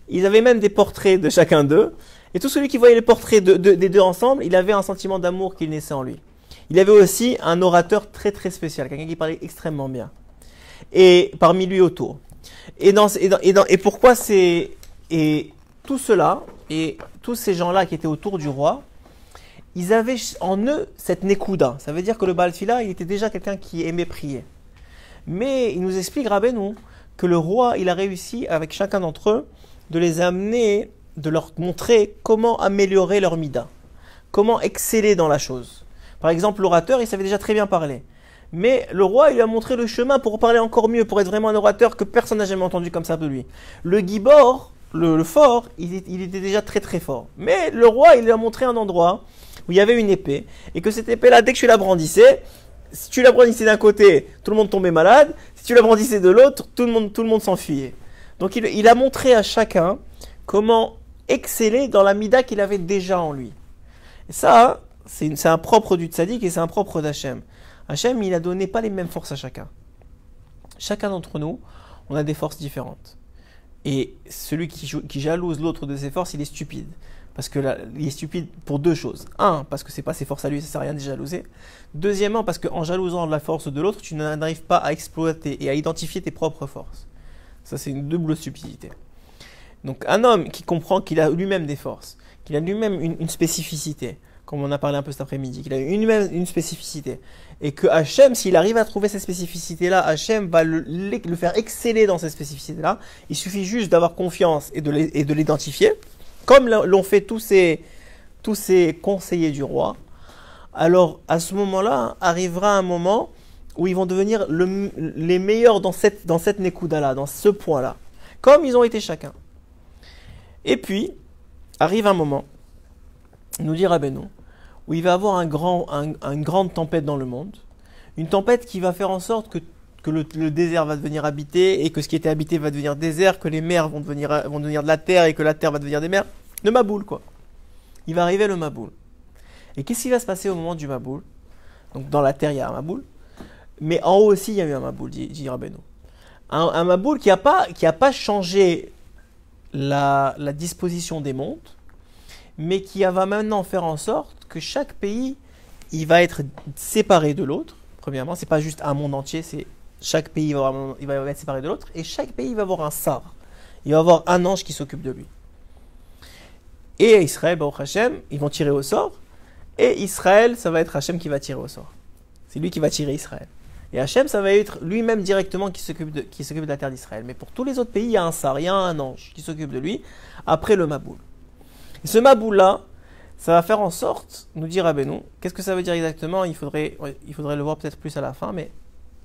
ils avaient même des portraits de chacun d'eux. Et tout celui qui voyait les portraits des deux ensemble, il avait un sentiment d'amour qui naissait en lui. Il avait aussi un orateur très très spécial, quelqu'un qui parlait extrêmement bien. Et parmi lui autour. Et pourquoi et tout cela, et tous ces gens-là qui étaient autour du roi, ils avaient en eux cette nekouda. Ça veut dire que le Baal Tfila, il était déjà quelqu'un qui aimait prier. Mais il nous explique, Rabbeinu, que le roi, il a réussi avec chacun d'entre eux de les amener, de leur montrer comment améliorer leur mida, comment exceller dans la chose. Par exemple, l'orateur, il savait déjà très bien parler. Mais le roi, il lui a montré le chemin pour parler encore mieux, pour être vraiment un orateur que personne n'a jamais entendu comme ça de lui. Le Gibor, le fort, il était déjà très très fort. Mais le roi, il lui a montré un endroit où il y avait une épée, et que cette épée-là, dès que tu la brandissais, si tu la brandissais d'un côté, tout le monde tombait malade. Si tu l'agrandissais de l'autre, tout le monde s'enfuyait. Donc il a montré à chacun comment exceller dans la mida qu'il avait déjà en lui. Et ça, c'est un propre du tzaddik et c'est un propre d'Hachem. Hachem, il a donné pas les mêmes forces à chacun. Chacun d'entre nous, on a des forces différentes. Et celui qui jalouse l'autre de ses forces, il est stupide. Parce que là, il est stupide pour deux choses. Un, parce que c'est pas ses forces à lui, ça sert à rien de jalouser. Deuxièmement, parce qu'en jalousant la force de l'autre, tu n'arrives pas à exploiter et à identifier tes propres forces. Ça, c'est une double stupidité. Donc, un homme qui comprend qu'il a lui-même des forces, qu'il a lui-même une spécificité, comme on a parlé un peu cet après-midi, qu'il a une spécificité, et que Hachem, s'il arrive à trouver cette spécificité-là, Hachem va le faire exceller dans cette spécificité-là. Il suffit juste d'avoir confiance et de l'identifier, comme l'ont fait tous ces conseillers du roi. Alors, à ce moment-là, arrivera un moment où ils vont devenir les meilleurs dans cette Nekuda-là, dans ce point-là, comme ils ont été chacun. Et puis, arrive un moment, nous dit Rabbeinu, où il va y avoir une grande tempête dans le monde, une tempête qui va faire en sorte que le désert va devenir habité, et que ce qui était habité va devenir désert, que les mers vont devenir de la terre, et que la terre va devenir des mers. Le Maboul, quoi. Il va arriver le Maboul. Et qu'est-ce qui va se passer au moment du Maboul? Donc dans la terre, il y a un Maboul, mais en haut aussi, il y a eu un Maboul, dit Rabbeinu. Un Maboul qui a pas changé la disposition des mondes, mais qui va maintenant faire en sorte que chaque pays, il va être séparé de l'autre. Premièrement, c'est pas juste un monde entier, c'est chaque pays il va être séparé de l'autre, et chaque pays va avoir un sar. Il va avoir un ange qui s'occupe de lui. Et Israël, Baruch Hashem, ils vont tirer au sort, et Israël, ça va être Hachem qui va tirer au sort. C'est lui qui va tirer Israël. Et Hachem, ça va être lui-même directement qui s'occupe de la terre d'Israël. Mais pour tous les autres pays, il y a un sar, il y a un ange qui s'occupe de lui, après le Maboul. Et ce Maboul-là, ça va faire en sorte, nous dit Rabbeinu, qu'est-ce que ça veut dire exactement? Il faudrait le voir peut-être plus à la fin, mais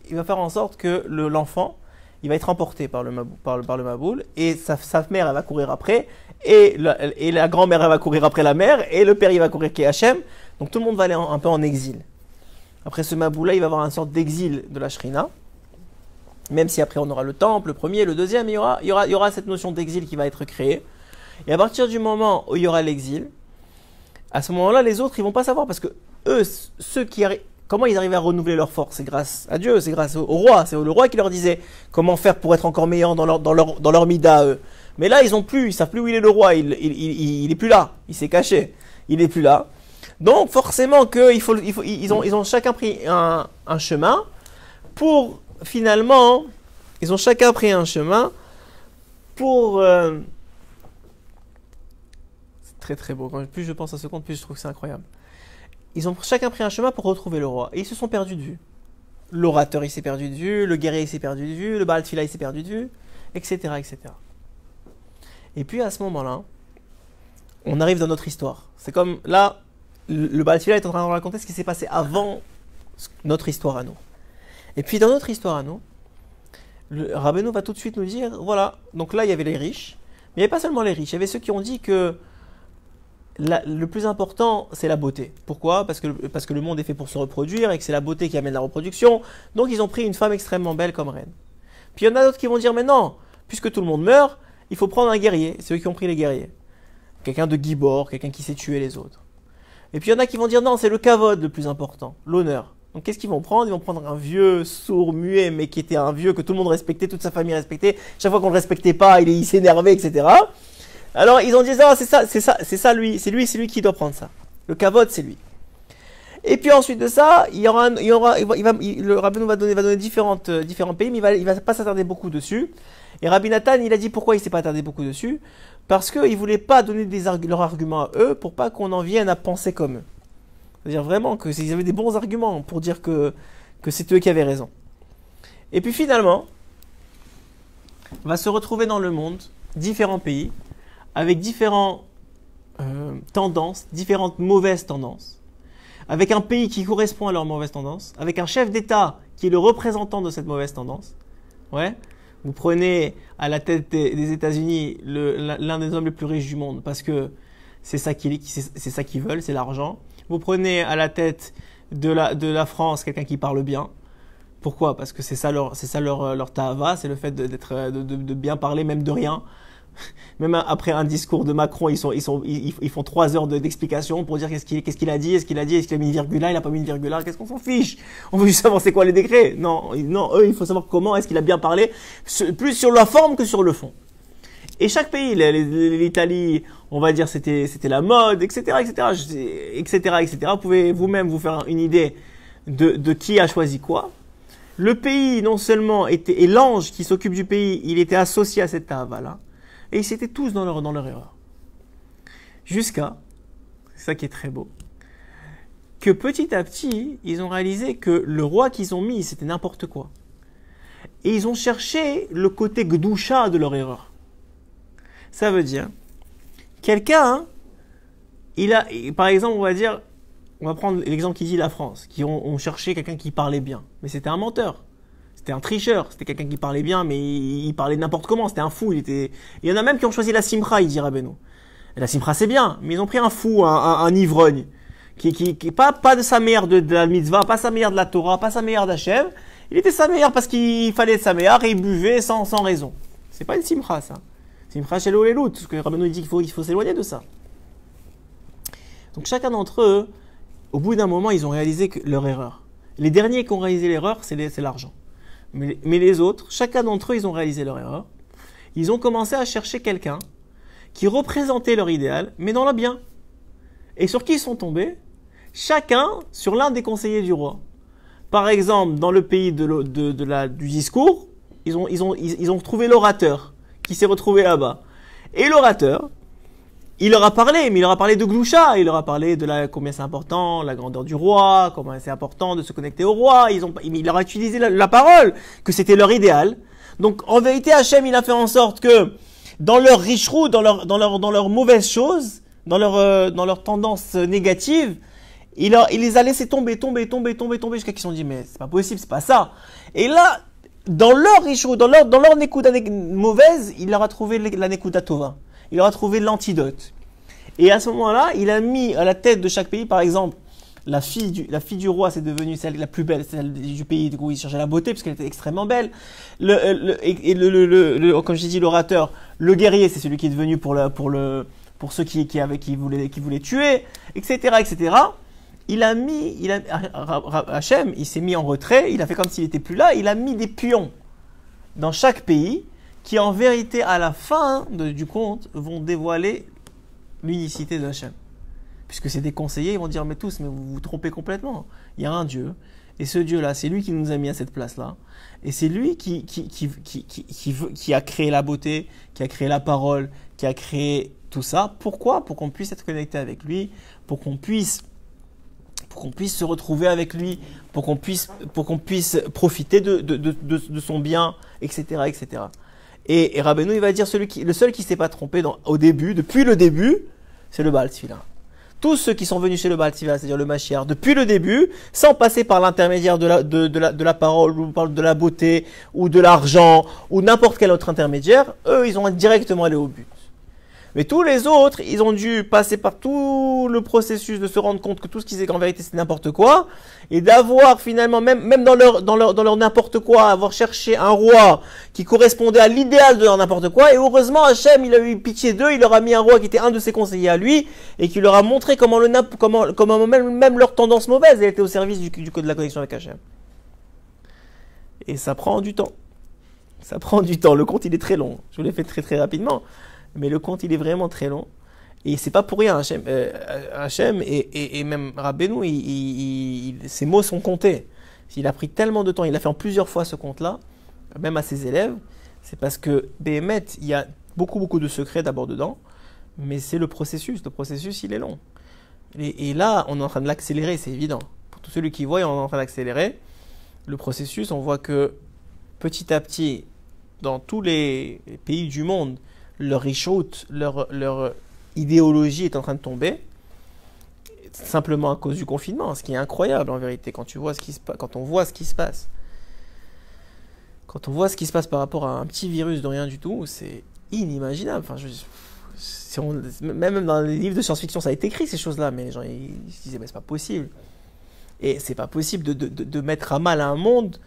il va faire en sorte que l'enfant, il va être emporté par le Maboul, et sa mère, elle va courir après, et la grand-mère, elle va courir après la mère, et le père, il va courir qui est Hachem. Donc tout le monde va aller un peu en exil. Après ce Maboul-là, il va y avoir une sorte d'exil de la Shrina, même si après on aura le temple, le premier, le deuxième, il y aura cette notion d'exil qui va être créée. Et à partir du moment où il y aura l'exil, à ce moment-là, les autres, ils vont pas savoir, parce que eux, comment ils arrivaient à renouveler leur force? C'est grâce à Dieu, c'est grâce au roi. C'est le roi qui leur disait comment faire pour être encore meilleurs dans leur mida, eux. Mais là, ils savent plus où il est le roi. Il est plus là. Il s'est caché. Il est plus là. Donc, forcément ils ont chacun pris un chemin pour, finalement, ils ont chacun pris un chemin pour... c'est très très beau. Plus je pense à ce conte, plus je trouve que c'est incroyable. Ils ont chacun pris un chemin pour retrouver le roi. Et ils se sont perdus de vue. L'orateur, il s'est perdu de vue. Le guerrier, il s'est perdu de vue. Le Baal Tfila, il s'est perdu de vue. Etc., etc. Et puis, à ce moment-là, on arrive dans notre histoire. C'est comme, là, le Baal Tfila est en train de raconter ce qui s'est passé avant notre histoire à nous. Et puis, dans notre histoire à nous, le Rabbeinu va tout de suite nous dire, voilà, donc là, il y avait les riches. Mais il n'y avait pas seulement les riches. Il y avait ceux qui ont dit que le plus important, c'est la beauté. Pourquoi? Parce que le monde est fait pour se reproduire et que c'est la beauté qui amène la reproduction. Donc, ils ont pris une femme extrêmement belle comme reine. Puis, il y en a d'autres qui vont dire, mais non, puisque tout le monde meurt, il faut prendre un guerrier. C'est eux qui ont pris les guerriers. Quelqu'un de gibor, quelqu'un qui sait tuer les autres. Et puis, il y en a qui vont dire, non, c'est le kavod le plus important, l'honneur. Donc, qu'est-ce qu'ils vont prendre? Ils vont prendre un vieux, sourd, muet, mais qui était un vieux que tout le monde respectait, toute sa famille respectait. Chaque fois qu'on ne le respectait pas, il s'énervait, etc. Alors, ils ont dit, ah, c'est lui qui doit prendre ça. Le kavod, c'est lui. Et puis ensuite de ça, le Rabbeinu va donner différents pays, mais il va pas s'attarder beaucoup dessus. Et Rabbi Nathan, il a dit pourquoi il s'est pas attardé beaucoup dessus? Parce qu'il voulait pas donner leurs arguments à eux, pour pas qu'on en vienne à penser comme eux. C'est-à-dire vraiment qu'ils avaient des bons arguments pour dire que c'est eux qui avaient raison. Et puis finalement, on va se retrouver dans le monde, différents pays, avec différentes tendances, différentes mauvaises tendances, avec un pays qui correspond à leur mauvaise tendance, avec un chef d'État qui est le représentant de cette mauvaise tendance. Ouais. Vous prenez à la tête des États-Unis l'un des hommes les plus riches du monde parce que c'est ça qu'ils veulent, c'est l'argent. Vous prenez à la tête de la France quelqu'un qui parle bien. Pourquoi? Parce que c'est ça leur ta'ava, c'est le fait de bien parler, même de rien. Même après un discours de Macron, ils font 3 heures d'explication pour dire qu'est-ce qu'il a dit, est-ce qu'il a mis une virgule là, il a pas mis une virgule là, qu'est-ce qu'on s'en fiche? On veut juste savoir c'est quoi les décrets. Non, eux, il faut savoir comment est-ce qu'il a bien parlé, plus sur la forme que sur le fond. Et chaque pays, l'Italie, on va dire c'était la mode, etc., etc. Vous pouvez vous-même vous faire une idée de qui a choisi quoi. Le pays, non seulement et l'ange qui s'occupe du pays, il était associé à cette ta'ava-là. Et ils étaient tous dans leur erreur. Jusqu'à, c'est ça qui est très beau, que petit à petit, ils ont réalisé que le roi qu'ils ont mis, c'était n'importe quoi. Et ils ont cherché le côté gdoucha de leur erreur. Ça veut dire, quelqu'un, par exemple, on va prendre l'exemple qui dit la France, qui ont cherché quelqu'un qui parlait bien. Mais c'était un menteur. C'était un tricheur, c'était quelqu'un qui parlait bien, mais il parlait n'importe comment, c'était un fou. Il y en a même qui ont choisi la simcha, il dit Rabbeinu. Et la simcha c'est bien, mais ils ont pris un fou, un ivrogne, qui pas de sa mère de la mitzvah, pas sa mère de la Torah, pas sa mère d'Hachem. Il était sa mère parce qu'il fallait être sa mère et il buvait sans raison. C'est pas une simcha ça. Simcha chez l'olélout, parce que Rabbeinu dit qu'il faut s'éloigner de ça. Donc chacun d'entre eux, au bout d'un moment, ils ont réalisé leur erreur. Les derniers qui ont réalisé l'erreur, c'est l'argent. Mais les autres, chacun d'entre eux, ils ont réalisé leur erreur. Ils ont commencé à chercher quelqu'un qui représentait leur idéal, mais dans le bien. Et sur qui ils sont tombés? Chacun sur l'un des conseillers du roi. Par exemple, dans le pays du discours, ils ont trouvé l'orateur qui s'est retrouvé là-bas. Et l'orateur, il leur a parlé, mais il leur a parlé de Gloucha, il leur a parlé de combien c'est important, la grandeur du roi, comment c'est important de se connecter au roi, il leur a utilisé la parole, que c'était leur idéal. Donc, en vérité, Hachem, il a fait en sorte que, dans leur richrou, dans leur mauvaises choses, dans leur tendance négative, il les a laissés tomber, jusqu'à qu'ils se sont dit, mais c'est pas possible, c'est pas ça. Et là, dans leur richrou, dans leur nékouda mauvaise, il leur a trouvé la nékouda tova. Il leur a trouvé l'antidote. Et à ce moment-là, il a mis à la tête de chaque pays, par exemple, la fille du roi, c'est devenue celle la plus belle, celle du pays, du coup, il cherchait la beauté, parce qu'elle était extrêmement belle. Comme j'ai dit, l'orateur, le guerrier, c'est celui qui est devenu pour ceux qui voulaient tuer, etc. Hachem, il s'est mis en retrait, il a fait comme s'il n'était plus là, il a mis des pions dans chaque pays, qui en vérité, à la fin du compte, vont dévoiler l'unicité de Hachem. Puisque c'est des conseillers, ils vont dire, mais vous vous trompez complètement. Il y a un Dieu, et ce Dieu-là, c'est lui qui nous a mis à cette place-là, et c'est lui qui a créé la beauté, qui a créé la parole, qui a créé tout ça. Pourquoi? Pour qu'on puisse être connecté avec lui, pour qu'on puisse se retrouver avec lui, pour qu'on puisse profiter de son bien, etc. Et Rabbeinu, il va dire, le seul qui s'est pas trompé depuis le début, c'est le Baal Tefila. Tous ceux qui sont venus chez le Baal Tefila, c'est-à-dire le Mashiach, depuis le début, sans passer par l'intermédiaire de la parole, ou de la beauté, ou de l'argent, ou n'importe quel autre intermédiaire, eux, ils ont directement allé au but. Mais tous les autres, ils ont dû passer par tout le processus de se rendre compte que tout ce qu'ils disaient en vérité c'est n'importe quoi, et d'avoir finalement, même dans leur n'importe quoi, avoir cherché un roi qui correspondait à l'idéal de leur n'importe quoi, et heureusement Hachem, il a eu pitié d'eux, il leur a mis un roi qui était un de ses conseillers à lui, et qui leur a montré comment même leur tendance mauvaise, elle était au service de la connexion avec Hachem. Et ça prend du temps. Le compte il est très long. Je vous l'ai fait très très rapidement. Mais le compte, il est vraiment très long. Et c'est pas pour rien. Hachem et même Rabbeinu, ses mots sont comptés. Il a pris tellement de temps, il a fait en plusieurs fois ce compte-là, même à ses élèves. C'est parce que, Béhémet, il y a beaucoup de secrets d'abord dedans. Mais c'est le processus. Le processus, il est long. Et là, on est en train de l'accélérer, c'est évident. Pour tous ceux qui voient, on est en train d'accélérer. Le processus, on voit que petit à petit, dans tous les pays du monde, leur rishut, leur idéologie est en train de tomber, simplement à cause du confinement, ce qui est incroyable en vérité, quand on voit ce qui se passe. Quand on voit ce qui se passe par rapport à un petit virus de rien du tout, c'est inimaginable. Enfin, même dans les livres de science-fiction, ça a été écrit ces choses-là, mais les gens ils se disaient, mais c'est pas possible. Et c'est pas possible de mettre à mal un monde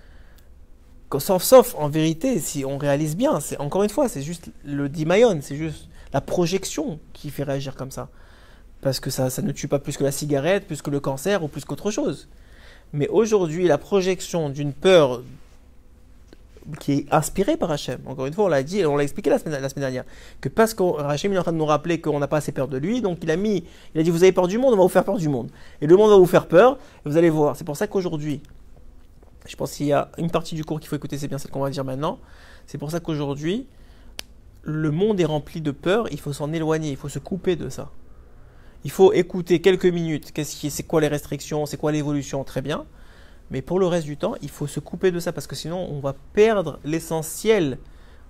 Sauf, en vérité, si on réalise bien, c'est encore une fois, c'est juste le dimayon, c'est juste la projection qui fait réagir comme ça. Parce que ça ne tue pas plus que la cigarette, plus que le cancer ou plus qu'autre chose. Mais aujourd'hui, la projection d'une peur qui est inspirée par Hachem, encore une fois, on l'a dit, on l'a expliqué la semaine dernière, que parce qu'Hachem est en train de nous rappeler qu'on n'a pas assez peur de lui, donc il a dit, vous avez peur du monde, on va vous faire peur du monde. Et le monde va vous faire peur, et vous allez voir. C'est pour ça qu'aujourd'hui, je pense qu'il y a une partie du cours qu'il faut écouter, c'est bien celle qu'on va dire maintenant. C'est pour ça qu'aujourd'hui, le monde est rempli de peur, il faut s'en éloigner, il faut se couper de ça. Il faut écouter quelques minutes, c'est quoi les restrictions, c'est quoi l'évolution, très bien. Mais pour le reste du temps, il faut se couper de ça, parce que sinon, on va perdre l'essentiel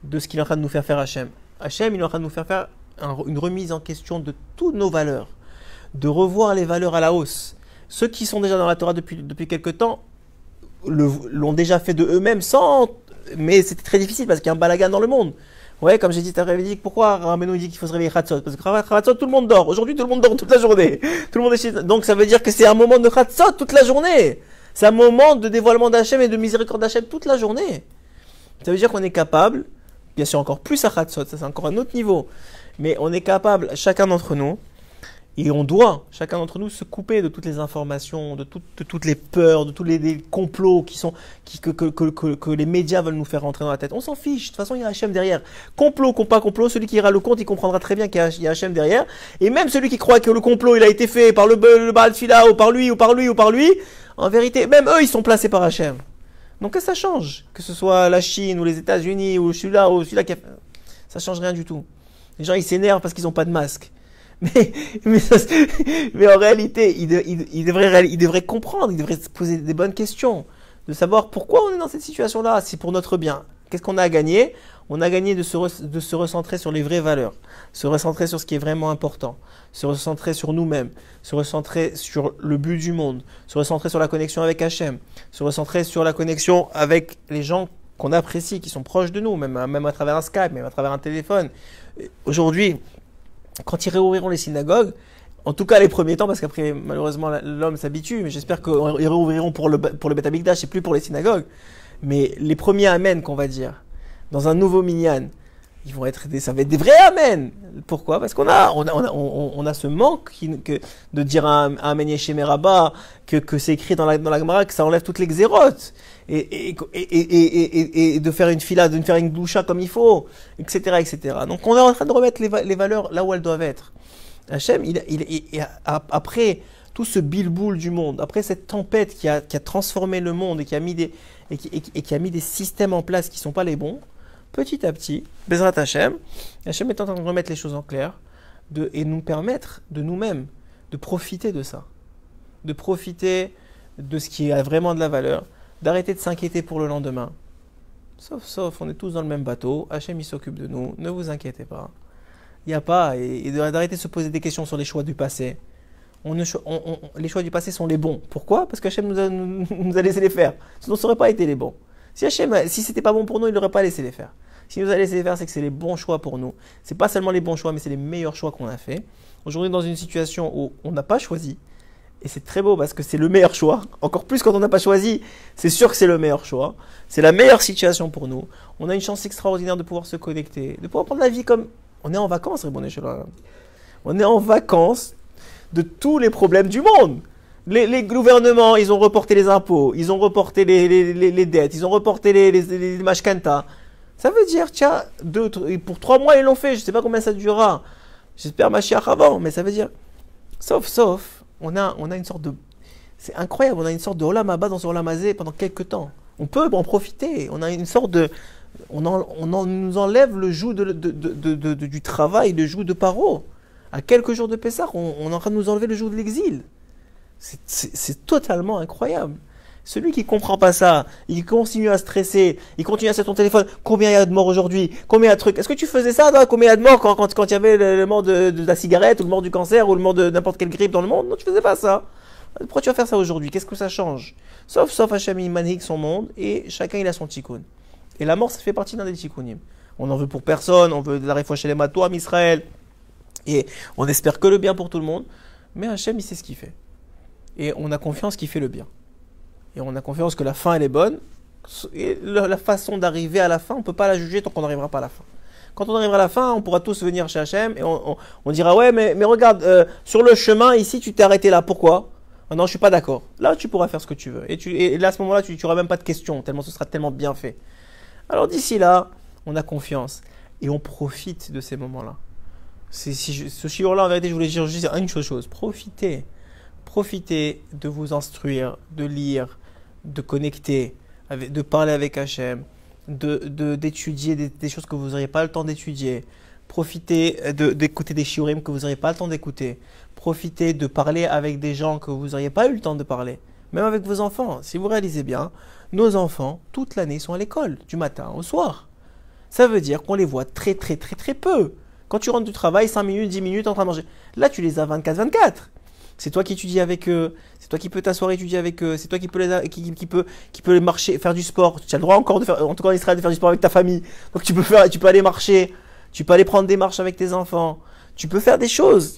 de ce qu'il est en train de nous faire Hachem. Hachem, il est en train de nous faire une remise en question de toutes nos valeurs, de revoir les valeurs à la hausse. Ceux qui sont déjà dans la Torah depuis quelque temps, l'ont déjà fait de eux-mêmes mais c'était très difficile parce qu'il y a un balagan dans le monde. Ouais, comme j'ai dit, pourquoi Rabbeinu dit qu'il faut se réveiller Chatzot? Parce que Chatzot, tout le monde dort. Aujourd'hui, tout le monde dort toute la journée. Tout le monde est donc ça veut dire que c'est un moment de Chatzot toute la journée. C'est un moment de dévoilement d'Hachem et de miséricorde d'Hachem toute la journée. Ça veut dire qu'on est capable, bien sûr encore plus à Chatzot, ça c'est encore un autre niveau, mais on est capable, chacun d'entre nous, et on doit, chacun d'entre nous, se couper de toutes les informations, de toutes les peurs, de tous les complots que les médias veulent nous faire rentrer dans la tête. On s'en fiche, de toute façon il y a Hachem derrière. Complot, pas complot, celui qui ira le compte, il comprendra très bien qu'il y a Hachem derrière. Et même celui qui croit que le complot il a été fait par le Baal Tfila, ou par lui, en vérité, même eux ils sont placés par Hachem. Donc qu'est-ce que ça change? Que ce soit la Chine, ou les États-Unis, ou celui-là qui a... Ça change rien du tout. Les gens ils s'énervent parce qu'ils n'ont pas de masque. Mais en réalité, il devrait comprendre, il devrait se poser des bonnes questions, de savoir pourquoi on est dans cette situation-là, c'est pour notre bien. Qu'est-ce qu'on a à gagner? On a gagné de se recentrer sur les vraies valeurs, se recentrer sur ce qui est vraiment important, se recentrer sur nous-mêmes, se recentrer sur le but du monde, se recentrer sur la connexion avec Hachem, se recentrer sur la connexion avec les gens qu'on apprécie, qui sont proches de nous, même à travers un Skype, même à travers un téléphone. Aujourd'hui, quand ils réouvriront les synagogues, en tout cas les premiers temps, parce qu'après malheureusement l'homme s'habitue, mais j'espère qu'ils réouvriront pour le Beth Amikdash et plus pour les synagogues. Mais les premiers Amen qu'on va dire, dans un nouveau minyan, ça va être des vrais Amen. Pourquoi? Parce qu'on a ce manque de dire un Amen Yeshem Rabba, que c'est écrit dans la Gemara, que ça enlève toutes les xérotes. Et de faire une fila, de faire une doucha comme il faut, etc. Donc on est en train de remettre les valeurs là où elles doivent être. Hachem, après tout ce bilboul du monde, après cette tempête qui a transformé le monde et qui a mis des systèmes en place qui ne sont pas les bons, petit à petit, Bezrat Hachem est en train de remettre les choses en clair et nous permettre de nous-mêmes de profiter de ça, de profiter de ce qui a vraiment de la valeur, d'arrêter de s'inquiéter pour le lendemain. Sauf, on est tous dans le même bateau, Hachem il s'occupe de nous, ne vous inquiétez pas. Il n'y a pas, et d'arrêter de se poser des questions sur les choix du passé. Les choix du passé sont les bons. Pourquoi? Parce qu'Hachem nous a laissé les faire. Sinon, ça n'aurait pas été les bons. Si c'était pas bon pour nous, il n'aurait pas laissé les faire. S'il nous a laissé les faire, c'est que c'est les bons choix pour nous. C'est pas seulement les bons choix, mais c'est les meilleurs choix qu'on a fait. Aujourd'hui, dans une situation où on n'a pas choisi, et c'est très beau parce que c'est le meilleur choix. Encore plus quand on n'a pas choisi, c'est sûr que c'est le meilleur choix. C'est la meilleure situation pour nous. On a une chance extraordinaire de pouvoir se connecter, de pouvoir prendre la vie comme... On est en vacances, Ribono Shel Olam. On est en vacances de tous les problèmes du monde. Les gouvernements, ils ont reporté les impôts, ils ont reporté les dettes, ils ont reporté les mashkanta. Ça veut dire, tiens, pour 3 mois ils l'ont fait, je ne sais pas combien ça durera. J'espère Mashiach avant, mais ça veut dire... Sauf, on a une sorte de... C'est incroyable, on a une sorte de Olam Haba dans ce Olam Hazé pendant quelques temps. On peut en profiter, on a une sorte de... On nous enlève le joug du travail, le joug de Paro. À quelques jours de Pessah, on est en train de nous enlever le joug de l'exil. C'est totalement incroyable. Celui qui ne comprend pas ça, il continue à stresser, il continue à sur ton téléphone, combien il y a de morts aujourd'hui, combien il y a de trucs. Est-ce que tu faisais ça, toi, combien il y a de morts quand il y avait le mort de la cigarette, ou le mort du cancer, ou le mort de n'importe quelle grippe dans le monde? Non, tu faisais pas ça. Pourquoi tu vas faire ça aujourd'hui? Qu'est-ce que ça change? Sauf Hachem, il manhique son monde, et chacun il a son tikkun. Et la mort, ça fait partie d'un des tikkunim. On n'en veut pour personne, on veut de la réfouach shelema toi, Israël. Et on espère que le bien pour tout le monde. Mais Hachem, il sait ce qu'il fait. Et on a confiance qu'il fait le bien. Et on a confiance que la fin, elle est bonne. Et la façon d'arriver à la fin, on ne peut pas la juger tant qu'on n'arrivera pas à la fin. Quand on arrivera à la fin, on pourra tous venir chez Hachem et on dira ouais, mais regarde, sur le chemin ici, tu t'es arrêté là. Pourquoi? Ah non, je suis pas d'accord. Là, tu pourras faire ce que tu veux. Et là, à ce moment-là, tu n'auras même pas de questions, tellement ce sera tellement bien fait. Alors d'ici là, on a confiance et on profite de ces moments-là. Ce shiur-là, en vérité, je voulais dire juste une chose. Profitez de vous instruire, de lire, de connecter, de parler avec Hachem, d'étudier des choses que vous n'auriez pas le temps d'étudier. Profitez d'écouter des shiurim que vous n'auriez pas le temps d'écouter. Profitez de parler avec des gens que vous n'auriez pas eu le temps de parler. Même avec vos enfants. Si vous réalisez bien, nos enfants, toute l'année, sont à l'école, du matin au soir. Ça veut dire qu'on les voit très très très très peu. Quand tu rentres du travail, 5 minutes, 10 minutes en train de manger. Là, tu les as 24-24. C'est toi qui étudies avec eux. C'est toi qui peux t'asseoir et étudier avec eux. C'est toi qui peux marcher, faire du sport. Tu as le droit encore de faire, en tout cas en Israël, de faire du sport avec ta famille. Donc tu peux aller marcher. Tu peux aller prendre des marches avec tes enfants. Tu peux faire des choses.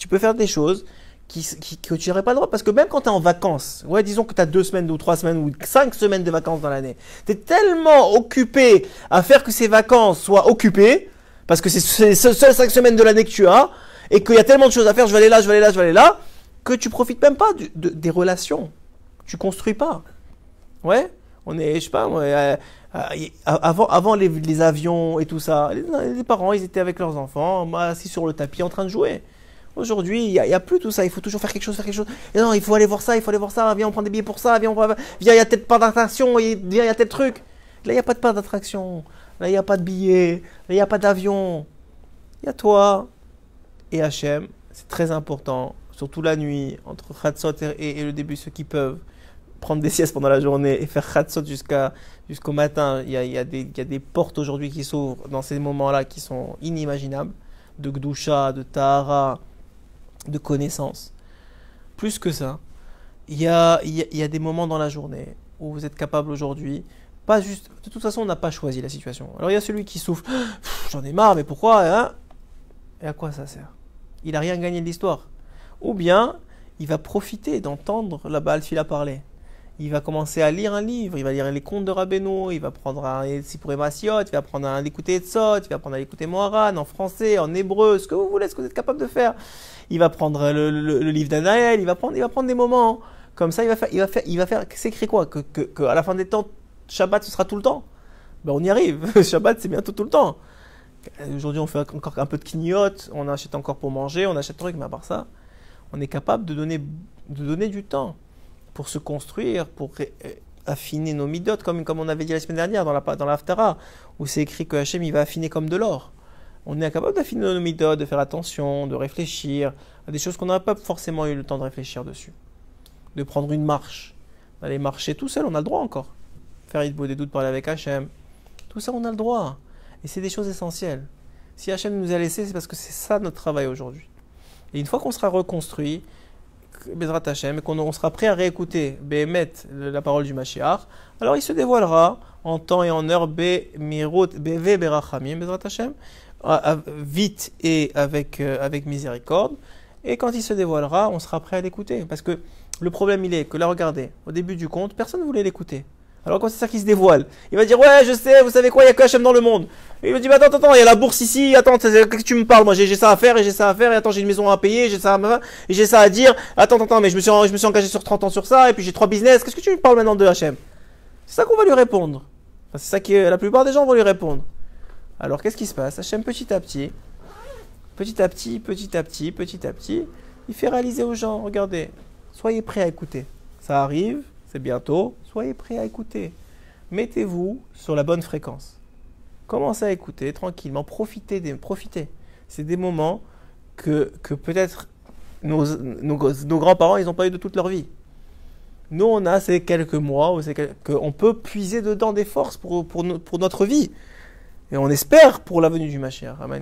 Que tu n'aurais pas le droit. Parce que même quand tu es en vacances, ouais, disons que tu as 2 semaines ou 3 semaines ou 5 semaines de vacances dans l'année, tu es tellement occupé à faire que ces vacances soient occupées, parce que c'est les seules 5 semaines de l'année que tu as, et qu'il y a tellement de choses à faire, je vais aller là, que tu profites même pas des relations. Tu construis pas. Ouais, je sais pas, avant les avions et tout ça, les parents, ils étaient avec leurs enfants, assis sur le tapis en train de jouer. Aujourd'hui, il y a plus tout ça. Il faut toujours faire quelque chose. Et non, il faut aller voir ça. Viens, on prend des billets pour ça. Viens, il y a peut-être pas d'attraction. Viens, il y a tel truc. Là, il n'y a pas de pas d'attraction. Là, il n'y a pas de billets. Là, il n'y a pas d'avion. Il y a toi et Hachem. C'est très important. Surtout la nuit, entre Chatzot et le début, ceux qui peuvent prendre des siestes pendant la journée et faire Chatzot jusqu'au matin. Il y a des portes aujourd'hui qui s'ouvrent dans ces moments-là qui sont inimaginables. De Gdusha, de Tahara, de connaissance. Plus que ça, il y a des moments dans la journée où vous êtes capable aujourd'hui, pas juste, de toute façon on n'a pas choisi la situation. Alors il y a celui qui souffle, j'en ai marre, mais pourquoi hein? Et à quoi ça sert? Il n'a rien gagné de l'histoire. Ou bien, il va profiter d'entendre la Baal Fila parler. Il va commencer à lire un livre, il va lire les contes de Rabbeinu, il va prendre un Sipurei Maasiot, il va prendre un écouter Etzot, il va prendre un écouter Moharan en français, en hébreu, ce que vous voulez, ce que vous êtes capable de faire. Il va prendre le livre d'Anaël, il va prendre des moments. Comme ça, il va faire, c'est écrit quoi? Que à la fin des temps, Shabbat ce sera tout le temps. Ben on y arrive, Shabbat c'est bientôt tout le temps. Aujourd'hui on fait encore un peu de kniot, on achète encore pour manger, on achète truc, mais à part ça, on est capable de donner du temps pour se construire, pour affiner nos midot, comme on avait dit la semaine dernière dans l'Haftara, où c'est écrit que Hachem il va affiner comme de l'or. On est capable d'affiner nos midot, de faire attention, de réfléchir à des choses qu'on n'aurait pas forcément eu le temps de réfléchir dessus. De prendre une marche, d'aller marcher tout seul, on a le droit encore. Faire Hitbo des doutes, parler avec Hachem, tout ça on a le droit. Et c'est des choses essentielles. Si Hachem nous a laissé, c'est parce que c'est ça notre travail aujourd'hui. Et une fois qu'on sera reconstruit, Bezrat Hachem, et qu'on sera prêt à réécouter Behemet, la parole du Mashiach, alors il se dévoilera en temps et en heure Bemirot, Beve Berachamim, Bezrat Hachem, vite et avec miséricorde. Et quand il se dévoilera, on sera prêt à l'écouter. Parce que le problème, il est que là, regardez, au début du conte, personne ne voulait l'écouter. Alors quand c'est ça qui se dévoile, il va dire ouais je sais, vous savez quoi, il n'y a que Hachem dans le monde. Et il me dit bah, attends, il y a la bourse ici, attends, qu'est-ce que tu me parles, moi j'ai ça à faire et attends j'ai une maison à payer, j'ai ça à dire, attends, mais je me suis engagé sur 30 ans sur ça, et puis j'ai 3 business, qu'est-ce que tu me parles maintenant de Hachem? C'est ça qu'on va lui répondre. Enfin, c'est ça que la plupart des gens vont lui répondre. Alors qu'est-ce qui se passe? Hachem petit à petit, il fait réaliser aux gens, regardez, soyez prêts à écouter, ça arrive. C'est bientôt, soyez prêts à écouter. Mettez-vous sur la bonne fréquence. Commencez à écouter tranquillement, profitez. C'est des moments que peut-être nos grands-parents, ils n'ont pas eu de toute leur vie. Nous, on a ces quelques mois où qu'on peut puiser dedans des forces pour notre vie. Et on espère pour la venue du Mashiach. Amen.